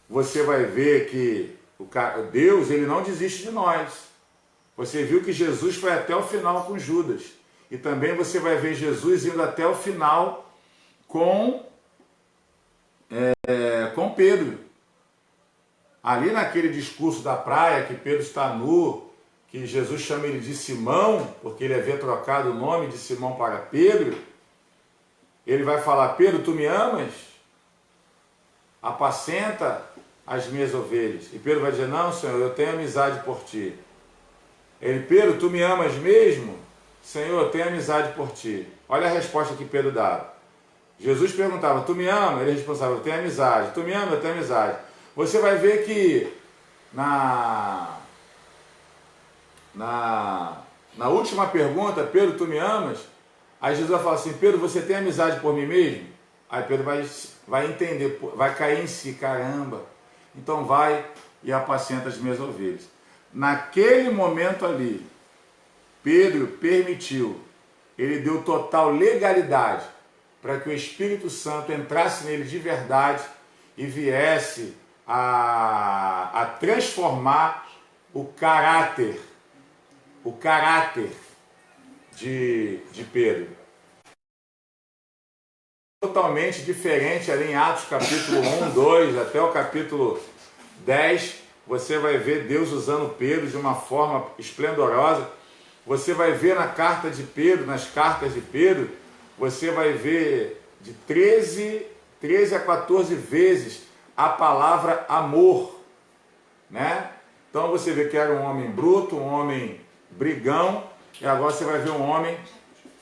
você vai ver que Deus, ele não desiste de nós. Você viu que Jesus foi até o final com Judas. E também você vai ver Jesus indo até o final com Pedro. Ali naquele discurso da praia, que Pedro está nu, que Jesus chama ele de Simão, porque ele havia trocado o nome de Simão para Pedro, ele vai falar: Pedro, tu me amas? Apacenta as minhas ovelhas. E Pedro vai dizer: não, Senhor, eu tenho amizade por ti. Ele: Pedro, tu me amas mesmo? Senhor, eu tenho amizade por ti. Olha a resposta que Pedro dava. Jesus perguntava: tu me ama? Ele respondia: eu tenho amizade. Tu me ama? Eu tenho amizade. Você vai ver que na última pergunta, Pedro, tu me amas? Aí Jesus vai falar assim, Pedro, você tem amizade por mim mesmo? Aí Pedro vai entender, vai cair em si, caramba. Então vai e apacenta as minhas ovelhas. Naquele momento ali, Pedro permitiu, ele deu total legalidade para que o Espírito Santo entrasse nele de verdade e viesse a transformar o caráter de Pedro. Totalmente diferente ali em Atos capítulo 1, 2, até o capítulo 10, você vai ver Deus usando Pedro de uma forma esplendorosa. Você vai ver nas cartas de Pedro, você vai ver de 13 a 14 vezes a palavra amor, né? Então você vê que era um homem bruto, um homem brigão, e agora você vai ver um homem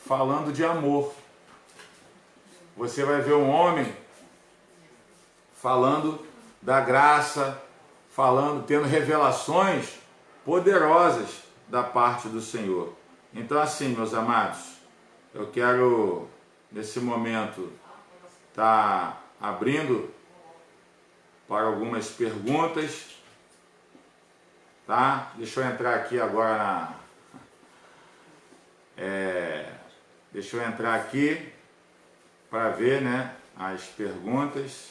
falando de amor. Você vai ver um homem falando da graça, tendo revelações poderosas da parte do Senhor. Então assim, meus amados, eu quero nesse momento estar abrindo para algumas perguntas, tá? Deixa eu entrar aqui agora deixa eu entrar aqui para ver, né, as perguntas.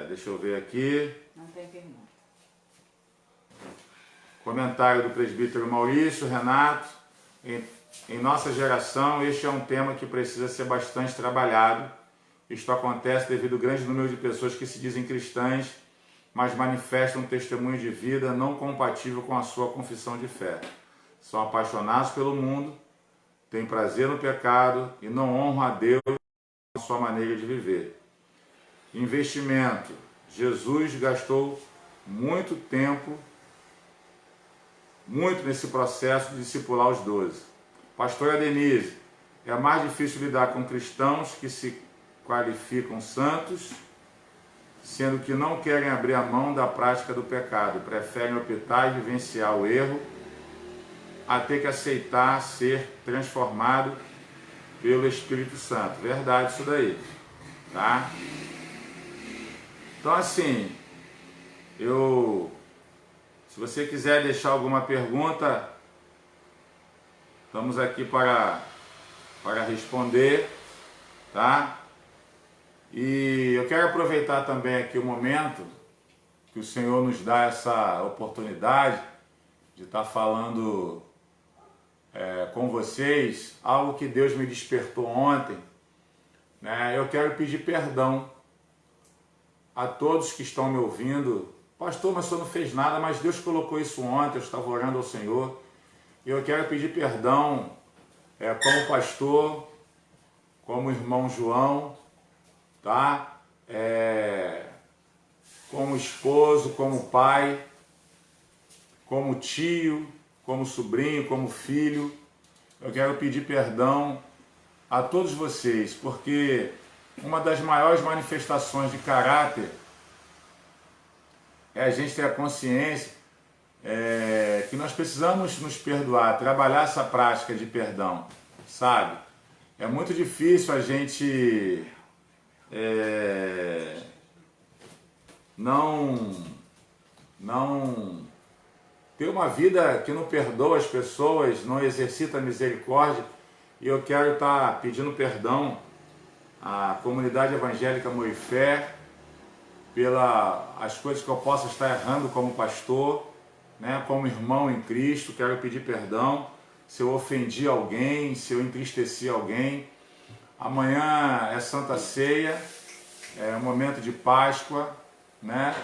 Deixa eu ver aqui. Não tem pergunta. Comentário do presbítero Maurício, Renato. Em nossa geração, este é um tema que precisa ser bastante trabalhado. Isto acontece devido ao grande número de pessoas que se dizem cristãs, mas manifestam um testemunho de vida não compatível com a sua confissão de fé. São apaixonados pelo mundo, têm prazer no pecado e não honram a Deus com a sua maneira de viver. Investimento. Jesus gastou muito tempo, nesse processo de discipular os 12. Pastora Denise, é mais difícil lidar com cristãos que se qualificam santos, sendo que não querem abrir a mão da prática do pecado, preferem optar e vivenciar o erro, a ter que aceitar ser transformado pelo Espírito Santo. Verdade isso daí, tá? Então assim, se você quiser deixar alguma pergunta, estamos aqui para responder, tá? E eu quero aproveitar também aqui o momento que o Senhor nos dá essa oportunidade de estar falando com vocês, algo que Deus me despertou ontem, né? Eu quero pedir perdão a todos que estão me ouvindo. Pastor, mas o senhor não fez nada, mas Deus colocou isso ontem, eu estava orando ao Senhor. E eu quero pedir perdão como pastor, como irmão João, tá? Como esposo, como pai, como tio, como sobrinho, como filho. Eu quero pedir perdão a todos vocês, porque uma das maiores manifestações de caráter é a gente ter a consciência que nós precisamos nos perdoar, trabalhar essa prática de perdão, sabe? É muito difícil a gente não ter uma vida que não perdoa as pessoas, não exercita a misericórdia. E eu quero estar pedindo perdão à comunidade evangélica Amor e Fé pelas coisas que eu possa estar errando como pastor, né, como irmão em Cristo. Quero pedir perdão se eu ofendi alguém, se eu entristeci alguém. Amanhã é Santa Ceia, é um momento de Páscoa, né?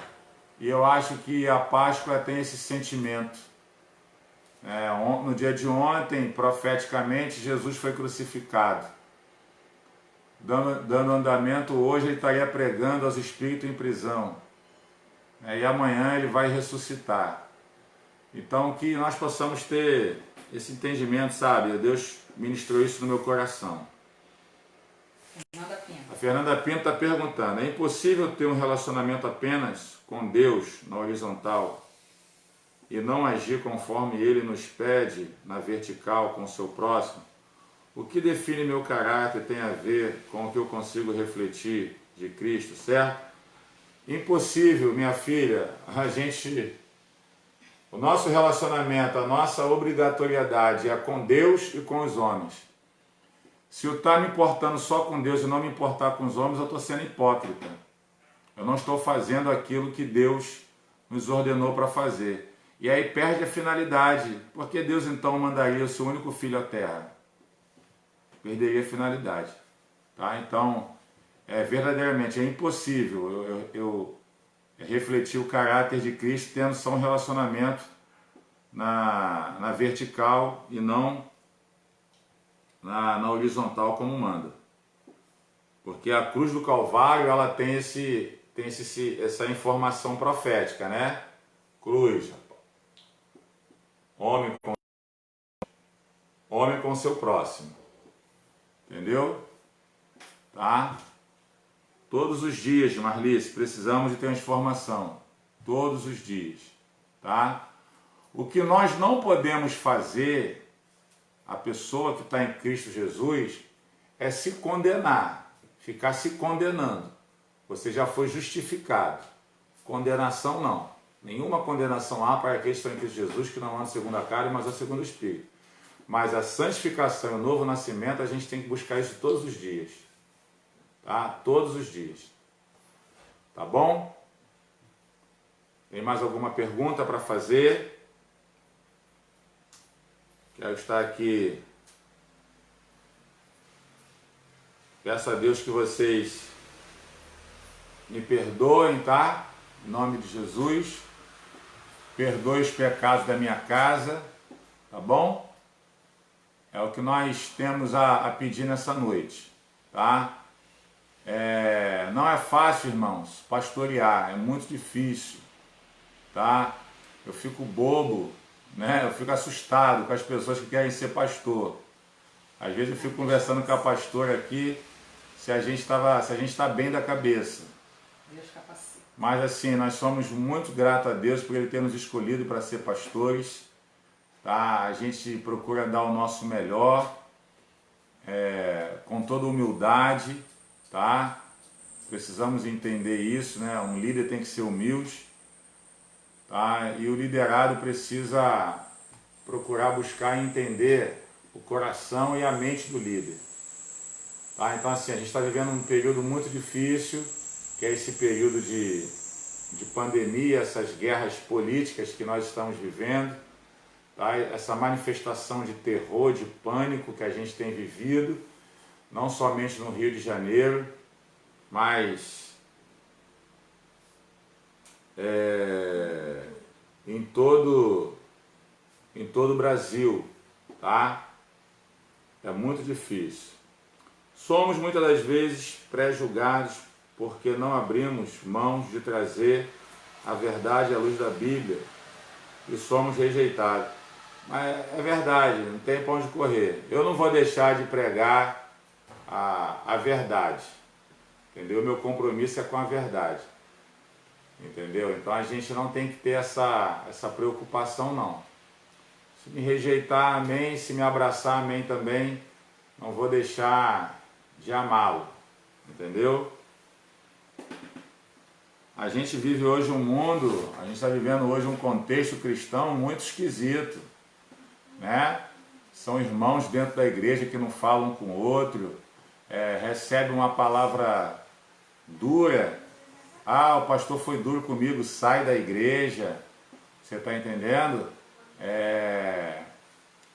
E eu acho que a Páscoa tem esse sentimento. No dia de ontem, profeticamente, Jesus foi crucificado. Dando andamento, hoje ele estaria pregando aos espíritos em prisão. E amanhã ele vai ressuscitar. Então que nós possamos ter esse entendimento, sabe? Deus ministrou isso no meu coração. A Fernanda Pinto está perguntando: é impossível ter um relacionamento apenas com Deus na horizontal e não agir conforme Ele nos pede na vertical com o seu próximo? O que define meu caráter tem a ver com o que eu consigo refletir de Cristo, certo? Impossível, minha filha, o nosso relacionamento, a nossa obrigatoriedade é com Deus e com os homens. Se eu estar me importando só com Deus e não me importar com os homens, eu estou sendo hipócrita. Eu não estou fazendo aquilo que Deus nos ordenou para fazer. E aí perde a finalidade. Por que Deus então mandaria o seu único filho à terra? Perderia a finalidade. Tá? Então, verdadeiramente é impossível eu refletir o caráter de Cristo tendo só um relacionamento na vertical e não na horizontal como manda. Porque a cruz do Calvário ela tem essa informação profética, né? Cruz, homem com seu próximo. Entendeu? Tá? Todos os dias, Marlice, precisamos de transformação. Todos os dias. Tá? O que nós não podemos fazer, a pessoa que está em Cristo Jesus, é se condenar. Ficar se condenando. Você já foi justificado. Condenação não. Nenhuma condenação há para aqueles que estão em Cristo Jesus, que não andam segundo a carne, mas segundo o Espírito. Mas a santificação e o novo nascimento, a gente tem que buscar isso todos os dias. Tá? Todos os dias. Tá bom? Tem mais alguma pergunta para fazer? Quero estar aqui. Peço a Deus que vocês me perdoem, tá? Em nome de Jesus. Perdoe os pecados da minha casa. Tá bom? É o que nós temos a pedir nessa noite, tá? Não é fácil, irmãos, pastorear, é muito difícil, tá? Eu fico bobo, né? Eu fico assustado com as pessoas que querem ser pastor. Às vezes eu fico conversando com a pastora aqui, se a gente está bem da cabeça. Deus capacita. Mas assim, nós somos muito gratos a Deus por Ele ter nos escolhido para ser pastores. Tá? A gente procura dar o nosso melhor, com toda humildade, tá? Precisamos entender isso, né? Um líder tem que ser humilde, tá? E o liderado precisa procurar buscar entender o coração e a mente do líder. Tá? Então assim, a gente está vivendo um período muito difícil, que é esse período de pandemia, essas guerras políticas que nós estamos vivendo. Tá? Essa manifestação de terror, de pânico que a gente tem vivido, não somente no Rio de Janeiro, mas em todo o Brasil, tá? É muito difícil. Somos muitas das vezes pré-julgados porque não abrimos mãos de trazer a verdade à luz da Bíblia e somos rejeitados. Mas é verdade, não tem pra onde correr. Eu não vou deixar de pregar a verdade, entendeu? Meu compromisso é com a verdade, entendeu? Então a gente não tem que ter essa preocupação, não. Se me rejeitar, amém. Se me abraçar, amém também. Não vou deixar de amá-lo, entendeu? A gente vive hoje um mundo, a gente está vivendo hoje um contexto cristão muito esquisito, né? São irmãos dentro da igreja que não falam com o outro, recebem uma palavra dura. Ah, o pastor foi duro comigo, sai da igreja. Você está entendendo?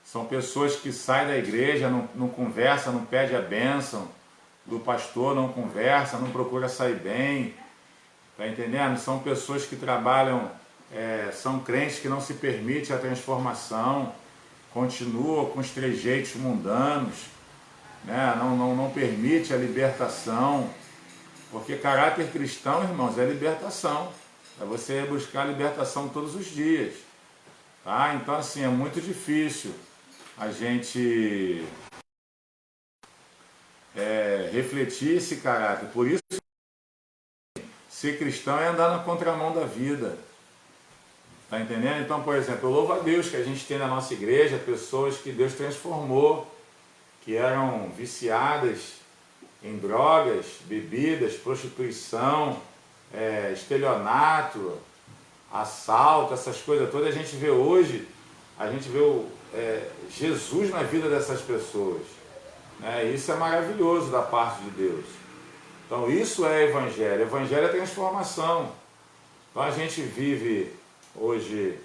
São pessoas que saem da igreja, não conversam, não pedem a bênção do pastor, não conversa, não procura sair bem. Está entendendo? São pessoas que trabalham, são crentes que não se permitem a transformação, continuam com os trejeitos mundanos, né? Não permite a libertação, porque caráter cristão, irmãos, é libertação. É você buscar a libertação todos os dias. Tá? Então, assim, é muito difícil a gente refletir esse caráter. Por isso, ser cristão é andar na contramão da vida. Tá entendendo? Então, por exemplo, eu louvo a Deus que a gente tem na nossa igreja pessoas que Deus transformou, que eram viciadas em drogas, bebidas, prostituição, estelionato, assalto, essas coisas todas. A gente vê hoje, Jesus na vida dessas pessoas. Isso é maravilhoso da parte de Deus. Então isso é evangelho. Evangelho é transformação. Então a gente vive hoje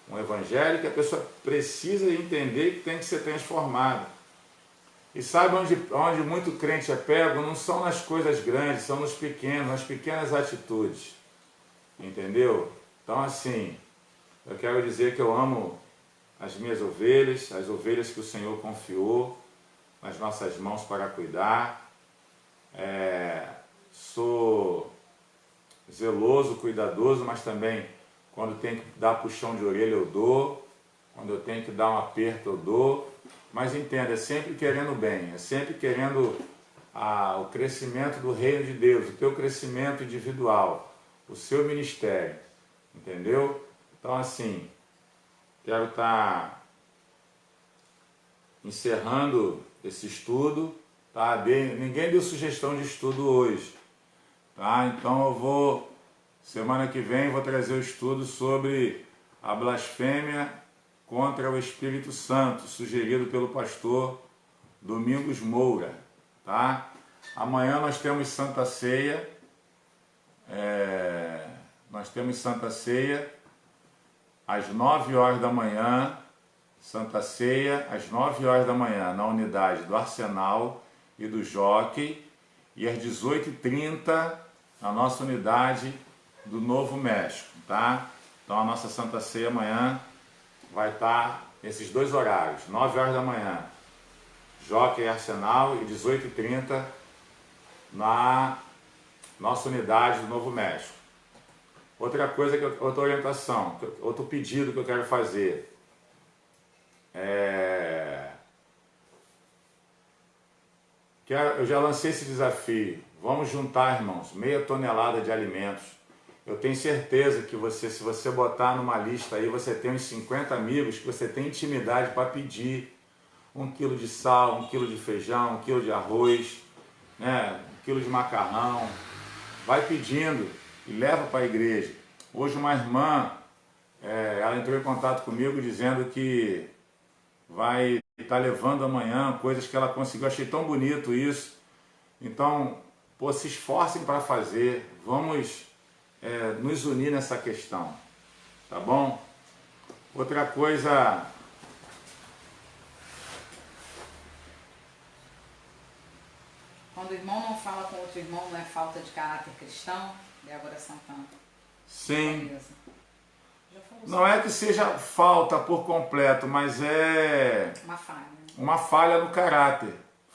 um evangelho que a pessoa precisa entender que tem que ser transformada. E sabe onde muito crente é pego? Não são nas coisas grandes, são nos pequenos, nas pequenas atitudes. Entendeu? Então assim, eu quero dizer que eu amo as minhas ovelhas, as ovelhas que o Senhor confiou nas nossas mãos para cuidar. Sou zeloso, cuidadoso, mas também quando tem que dar puxão de orelha eu dou, quando eu tenho que dar um aperto eu dou, mas entenda, é sempre querendo bem, é sempre querendo o crescimento do reino de Deus, o teu crescimento individual, o seu ministério, entendeu? Então assim, quero estar encerrando esse estudo, tá? Ninguém deu sugestão de estudo hoje, tá? Então eu vou, semana que vem, vou trazer o estudo sobre a blasfêmia contra o Espírito Santo, sugerido pelo pastor Domingos Moura, tá? Amanhã nós temos Santa Ceia, às 9 horas da manhã, Santa Ceia, às 9 horas da manhã, na unidade do Arsenal e do Jockey, e às 18h30, na nossa unidade do Novo México, tá? Então a nossa Santa Ceia amanhã vai estar nesses dois horários, 9 horas da manhã, Jockey e Arsenal, e 18h30 na nossa unidade do Novo México. Outra coisa, outra orientação, outro pedido que eu quero fazer, eu já lancei esse desafio. Vamos juntar, irmãos, 1/2 tonelada de alimentos. Eu tenho certeza que se você botar numa lista aí, você tem uns 50 amigos que você tem intimidade para pedir 1 quilo de sal, 1 quilo de feijão, 1 quilo de arroz, 1 quilo de macarrão. Vai pedindo e leva para a igreja. Hoje uma irmã, ela entrou em contato comigo dizendo que vai estar levando amanhã coisas que ela conseguiu. Achei tão bonito isso. Então, se esforcem para fazer. Vamos nos unir nessa questão. Tá bom? Outra coisa... Quando o irmão não fala com outro irmão, não é falta de caráter cristão? Débora Santana. Sim. Não é que seja falta por completo, mas é uma falha. Uma falha no caráter.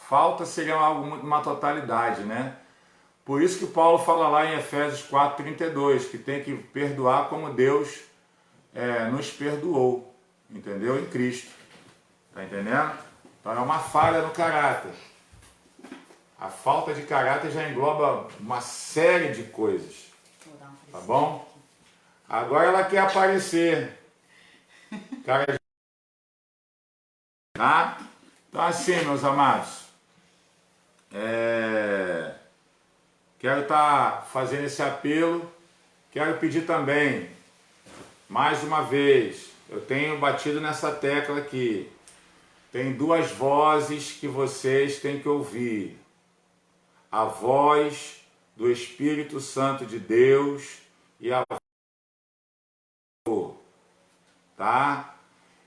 Falta seria uma totalidade, né? Por isso que Paulo fala lá em Efésios 4:32, que tem que perdoar como Deus nos perdoou, entendeu? Em Cristo. Tá entendendo? Então é uma falha no caráter. A falta de caráter já engloba uma série de coisas. Tá bom? Agora ela quer aparecer. Cara, tá? Então assim, meus amados, quero estar fazendo esse apelo. Quero pedir também, mais uma vez, eu tenho batido nessa tecla aqui. Tem duas vozes que vocês têm que ouvir. A voz do Espírito Santo de Deus e a voz, tá?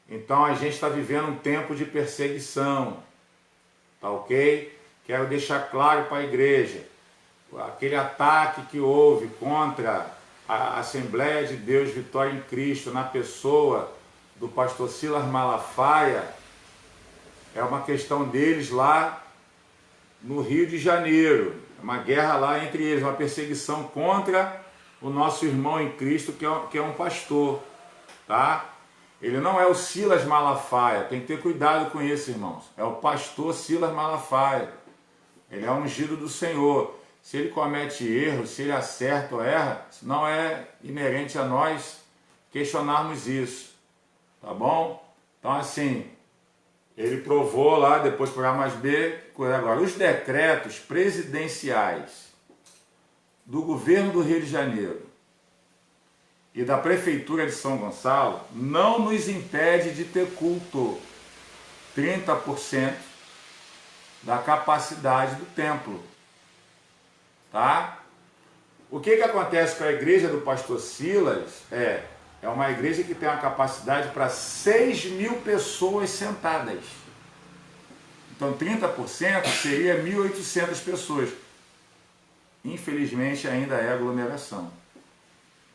Então a gente está vivendo um tempo de perseguição, tá ok? Quero deixar claro para a igreja, aquele ataque que houve contra a Assembleia de Deus Vitória em Cristo, na pessoa do pastor Silas Malafaia, é uma questão deles lá no Rio de Janeiro, uma guerra lá entre eles, uma perseguição contra o nosso irmão em Cristo, que é um pastor, tá? Ele não é o Silas Malafaia, tem que ter cuidado com isso, irmãos. É o pastor Silas Malafaia, Ele é ungido do Senhor. Se ele comete erro, se ele acerta ou erra, não é inerente a nós questionarmos isso, tá bom? Então assim, ele provou lá, depois por A mais B, agora os decretos presidenciais do governo do Rio de Janeiro e da prefeitura de São Gonçalo não nos impede de ter culto. 30% da capacidade do templo, tá? O que acontece com a igreja do pastor Silas é uma igreja que tem uma capacidade para 6.000 pessoas sentadas. Então 30% seria 1.800 pessoas. Infelizmente ainda é aglomeração.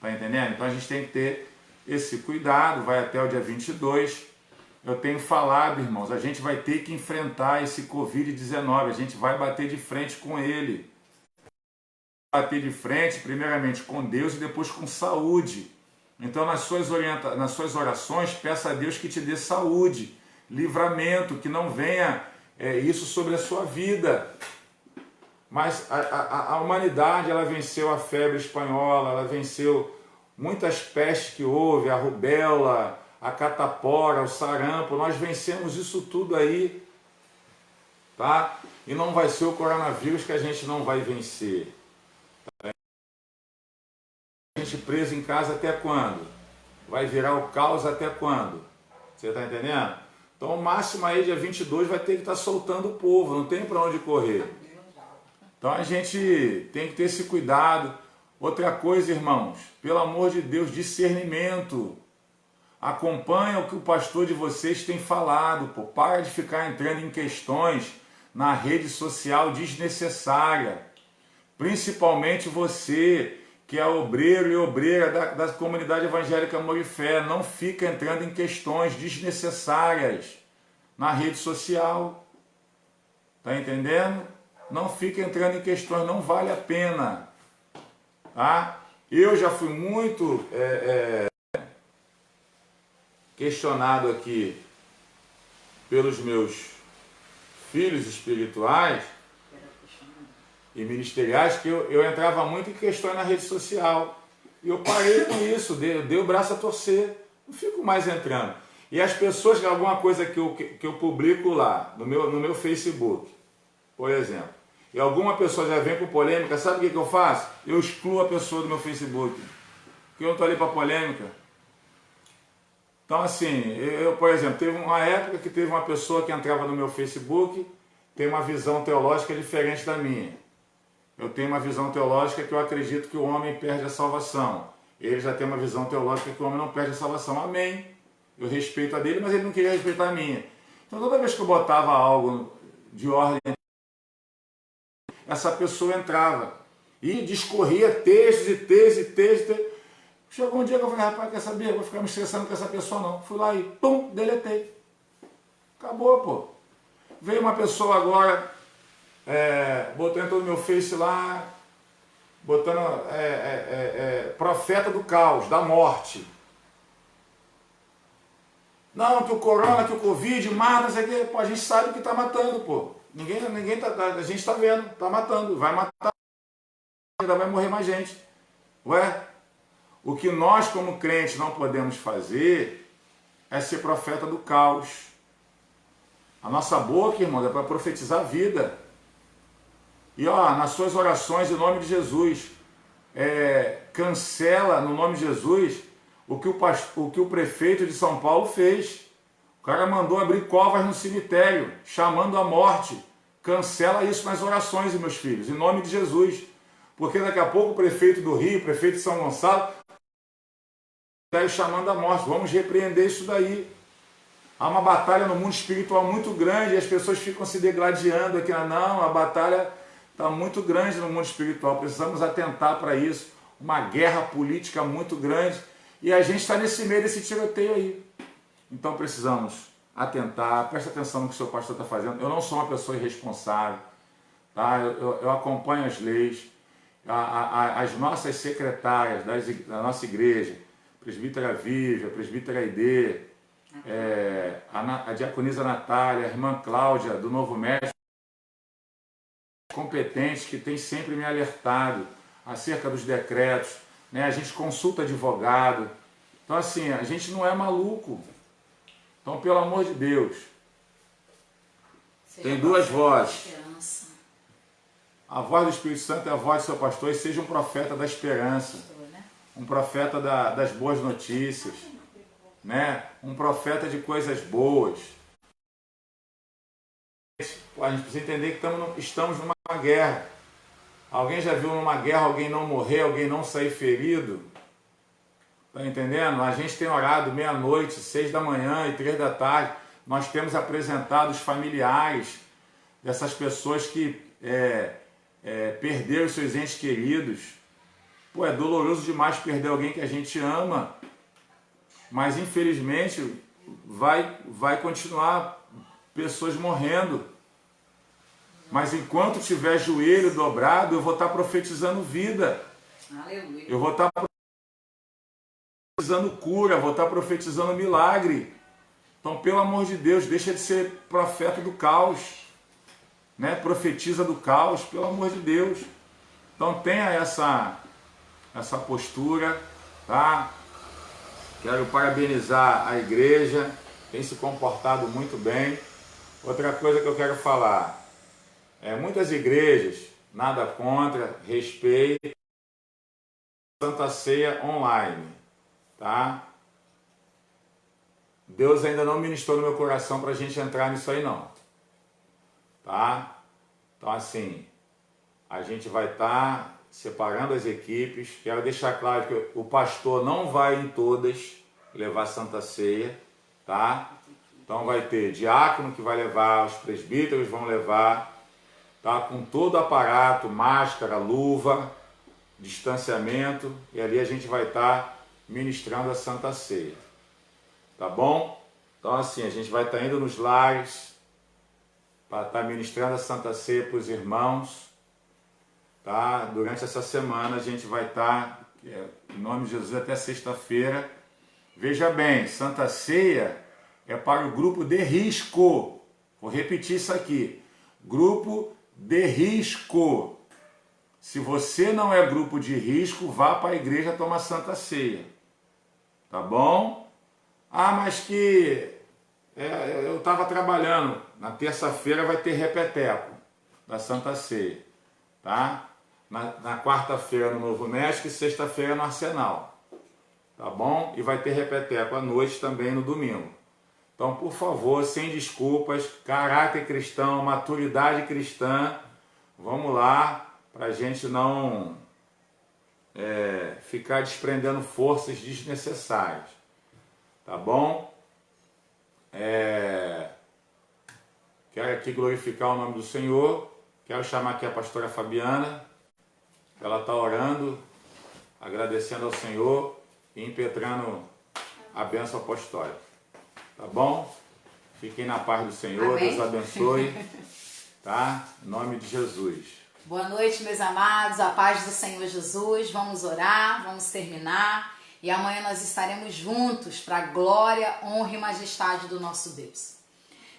Tá entendendo? Então a gente tem que ter esse cuidado, vai até o dia 22. Eu tenho falado, irmãos, a gente vai ter que enfrentar esse Covid-19, a gente vai bater de frente com ele. Bater de frente, primeiramente com Deus e depois com saúde. Então, nas suas orações, peça a Deus que te dê saúde, livramento, que não venha isso sobre a sua vida. Mas a humanidade, ela venceu a febre espanhola, ela venceu muitas pestes que houve, a rubéola, a catapora, o sarampo, nós vencemos isso tudo aí, tá? E não vai ser o coronavírus que a gente não vai vencer. A gente preso em casa até quando? Vai virar o caos até quando? Você está entendendo? Então o máximo aí, dia 22, vai ter que estar soltando o povo, não tem para onde correr. Então a gente tem que ter esse cuidado. Outra coisa, irmãos, pelo amor de Deus, discernimento. Acompanha o que o pastor de vocês tem falado, pô. Para de ficar entrando em questões na rede social desnecessária. Principalmente você, que é obreiro e obreira da comunidade evangélica Amor e Fé, não fica entrando em questões desnecessárias na rede social. Tá entendendo? Não fica entrando em questões, não vale a pena. Tá? Eu já fui muito questionado aqui pelos meus filhos espirituais e ministeriais, que eu entrava muito em questões na rede social. E eu parei com isso, dei o braço a torcer, não fico mais entrando. E as pessoas, alguma coisa que eu publico lá, no meu Facebook, por exemplo, e alguma pessoa já vem com polêmica, sabe o que eu faço? Eu excluo a pessoa do meu Facebook, porque eu não estou ali para polêmica. Então assim, por exemplo, teve uma época que teve uma pessoa que entrava no meu Facebook, tem uma visão teológica diferente da minha. Eu tenho uma visão teológica que eu acredito que o homem perde a salvação. Ele já tem uma visão teológica que o homem não perde a salvação. Amém. Eu respeito a dele, mas ele não queria respeitar a minha. Então toda vez que eu botava algo de ordem, essa pessoa entrava e discorria textos e textos e textos. Chegou um dia que eu falei, rapaz, quer saber? Eu vou ficar me estressando com essa pessoa não. Fui lá e pum, deletei. Acabou, pô. Veio uma pessoa agora, botando todo o meu Face lá, botando profeta do caos, da morte. Não, que o corona, que o Covid mata, não sei o quê. Pô, a gente sabe que está matando, pô. Ninguém tá, a gente está vendo, está matando. Vai matar, ainda vai morrer mais gente. Ué? O que nós, como crentes, não podemos fazer é ser profeta do caos. A nossa boca, irmão, é para profetizar a vida. E ó, nas suas orações, em nome de Jesus, cancela, no nome de Jesus, o que o prefeito de São Paulo fez. O cara mandou abrir covas no cemitério, chamando a morte. Cancela isso nas orações, meus filhos, em nome de Jesus. Porque daqui a pouco o prefeito do Rio, o prefeito de São Gonçalo, está chamando a morte. Vamos repreender isso daí. Há uma batalha no mundo espiritual muito grande e as pessoas ficam se degladiando aqui. Não, a batalha está muito grande no mundo espiritual. Precisamos atentar para isso. Uma guerra política muito grande. E a gente está nesse meio desse tiroteio aí. Então precisamos atentar. Preste atenção no que o seu pastor está fazendo. Eu não sou uma pessoa irresponsável. Tá? Eu acompanho as leis. As nossas secretárias da nossa igreja, presbítera Vívia, presbítera Aide, a diaconisa Natália, a irmã Cláudia, do Novo México, competentes que têm sempre me alertado acerca dos decretos, né? A gente consulta advogado. Então, assim, a gente não é maluco. Então, pelo amor de Deus, tem duas vozes. A voz do Espírito Santo é a voz do seu pastor, e seja um profeta da esperança, um profeta das boas notícias, né? Um profeta de coisas boas. A gente precisa entender que estamos numa guerra. Alguém já viu numa guerra alguém não morrer, alguém não sair ferido? Está entendendo? A gente tem orado meia-noite, 6 da manhã e 3 da tarde. Nós temos apresentado os familiares dessas pessoas que perderam seus entes queridos. Pô, é doloroso demais perder alguém que a gente ama. Mas infelizmente vai continuar pessoas morrendo. Mas enquanto tiver joelho dobrado, eu vou estar profetizando vida. Aleluia. Eu vou estar profetizando cura, vou estar profetizando milagre. Então, pelo amor de Deus, deixa de ser profeta do caos, né? Profetiza do caos, pelo amor de Deus. Então, tenha essa postura, tá? Quero parabenizar a igreja, tem se comportado muito bem. Outra coisa que eu quero falar, muitas igrejas, nada contra, respeito, Santa Ceia online, tá? Deus ainda não ministrou no meu coração para a gente entrar nisso aí não, tá? Então assim, a gente vai estar separando as equipes. Quero deixar claro que o pastor não vai em todas levar Santa Ceia, tá? Então vai ter diácono que vai levar, os presbíteros vão levar, tá? Com todo o aparato, máscara, luva, distanciamento, e ali a gente vai estar ministrando a Santa Ceia. Tá bom? Então assim, a gente vai estar indo nos lares para estar ministrando a Santa Ceia para os irmãos, tá? Durante essa semana a gente vai estar, em nome de Jesus, até sexta-feira. Veja bem, Santa Ceia é para o grupo de risco. Vou repetir isso aqui. Grupo de risco. Se você não é grupo de risco, vá para a igreja tomar Santa Ceia. Tá bom? Ah, mas que eu estava trabalhando. Na terça-feira vai ter repeteco da Santa Ceia. Tá? Na quarta-feira no Novo México e sexta-feira no Arsenal. Tá bom? E vai ter repeteco à noite também no domingo. Então, por favor, sem desculpas, caráter cristão, maturidade cristã, vamos lá, para a gente não ficar desprendendo forças desnecessárias. Tá bom? Quero aqui glorificar o nome do Senhor. Quero chamar aqui a pastora Fabiana. Ela está orando, agradecendo ao Senhor e impetrando a bênção apostólica. Tá bom? Fiquem na paz do Senhor. Amém? Deus abençoe. Tá? Em nome de Jesus. Boa noite, meus amados. A paz do Senhor Jesus. Vamos orar, vamos terminar. E amanhã nós estaremos juntos para a glória, honra e majestade do nosso Deus.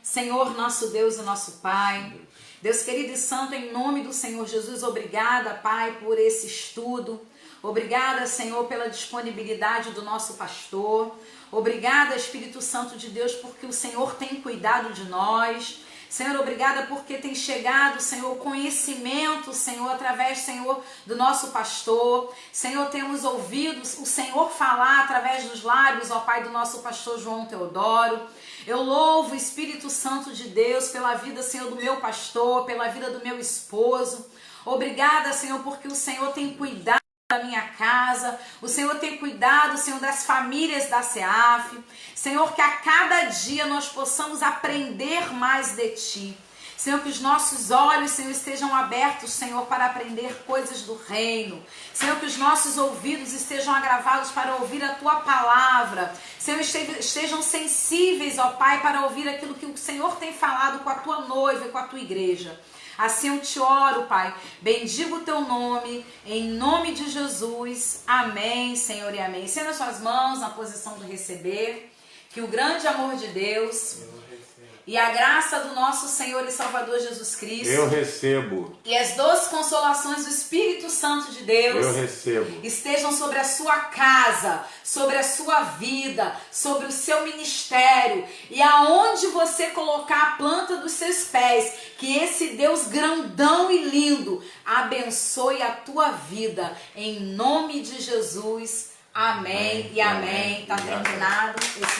Senhor, nosso Deus e nosso Pai, Deus querido e santo, em nome do Senhor Jesus, obrigada, Pai, por esse estudo. Obrigada, Senhor, pela disponibilidade do nosso pastor. Obrigada, Espírito Santo de Deus, porque o Senhor tem cuidado de nós. Senhor, obrigada porque tem chegado, Senhor, conhecimento, Senhor, através, Senhor, do nosso pastor. Senhor, temos ouvido o Senhor falar através dos lábios, ó Pai, do nosso pastor João Teodoro. Eu louvo o Espírito Santo de Deus pela vida, Senhor, do meu pastor, pela vida do meu esposo. Obrigada, Senhor, porque o Senhor tem cuidado da minha casa, o Senhor tem cuidado, Senhor, das famílias da SEAF. Senhor, que a cada dia nós possamos aprender mais de Ti. Senhor, que os nossos olhos, Senhor, estejam abertos, Senhor, para aprender coisas do reino. Senhor, que os nossos ouvidos estejam agravados para ouvir a Tua palavra. Senhor, estejam sensíveis, ó Pai, para ouvir aquilo que o Senhor tem falado com a Tua noiva e com a Tua igreja. Assim eu te oro, Pai, bendigo o Teu nome, em nome de Jesus, amém, Senhor, e amém. Estenda suas mãos na posição de receber, que o grande amor de Deus, E a graça do nosso Senhor e Salvador Jesus Cristo. Eu recebo. E as doces consolações do Espírito Santo de Deus. Eu recebo. Estejam sobre a sua casa, sobre a sua vida, sobre o seu ministério. E aonde você colocar a planta dos seus pés, que esse Deus grandão e lindo abençoe a tua vida. Em nome de Jesus. Amém e amém. Está terminado esse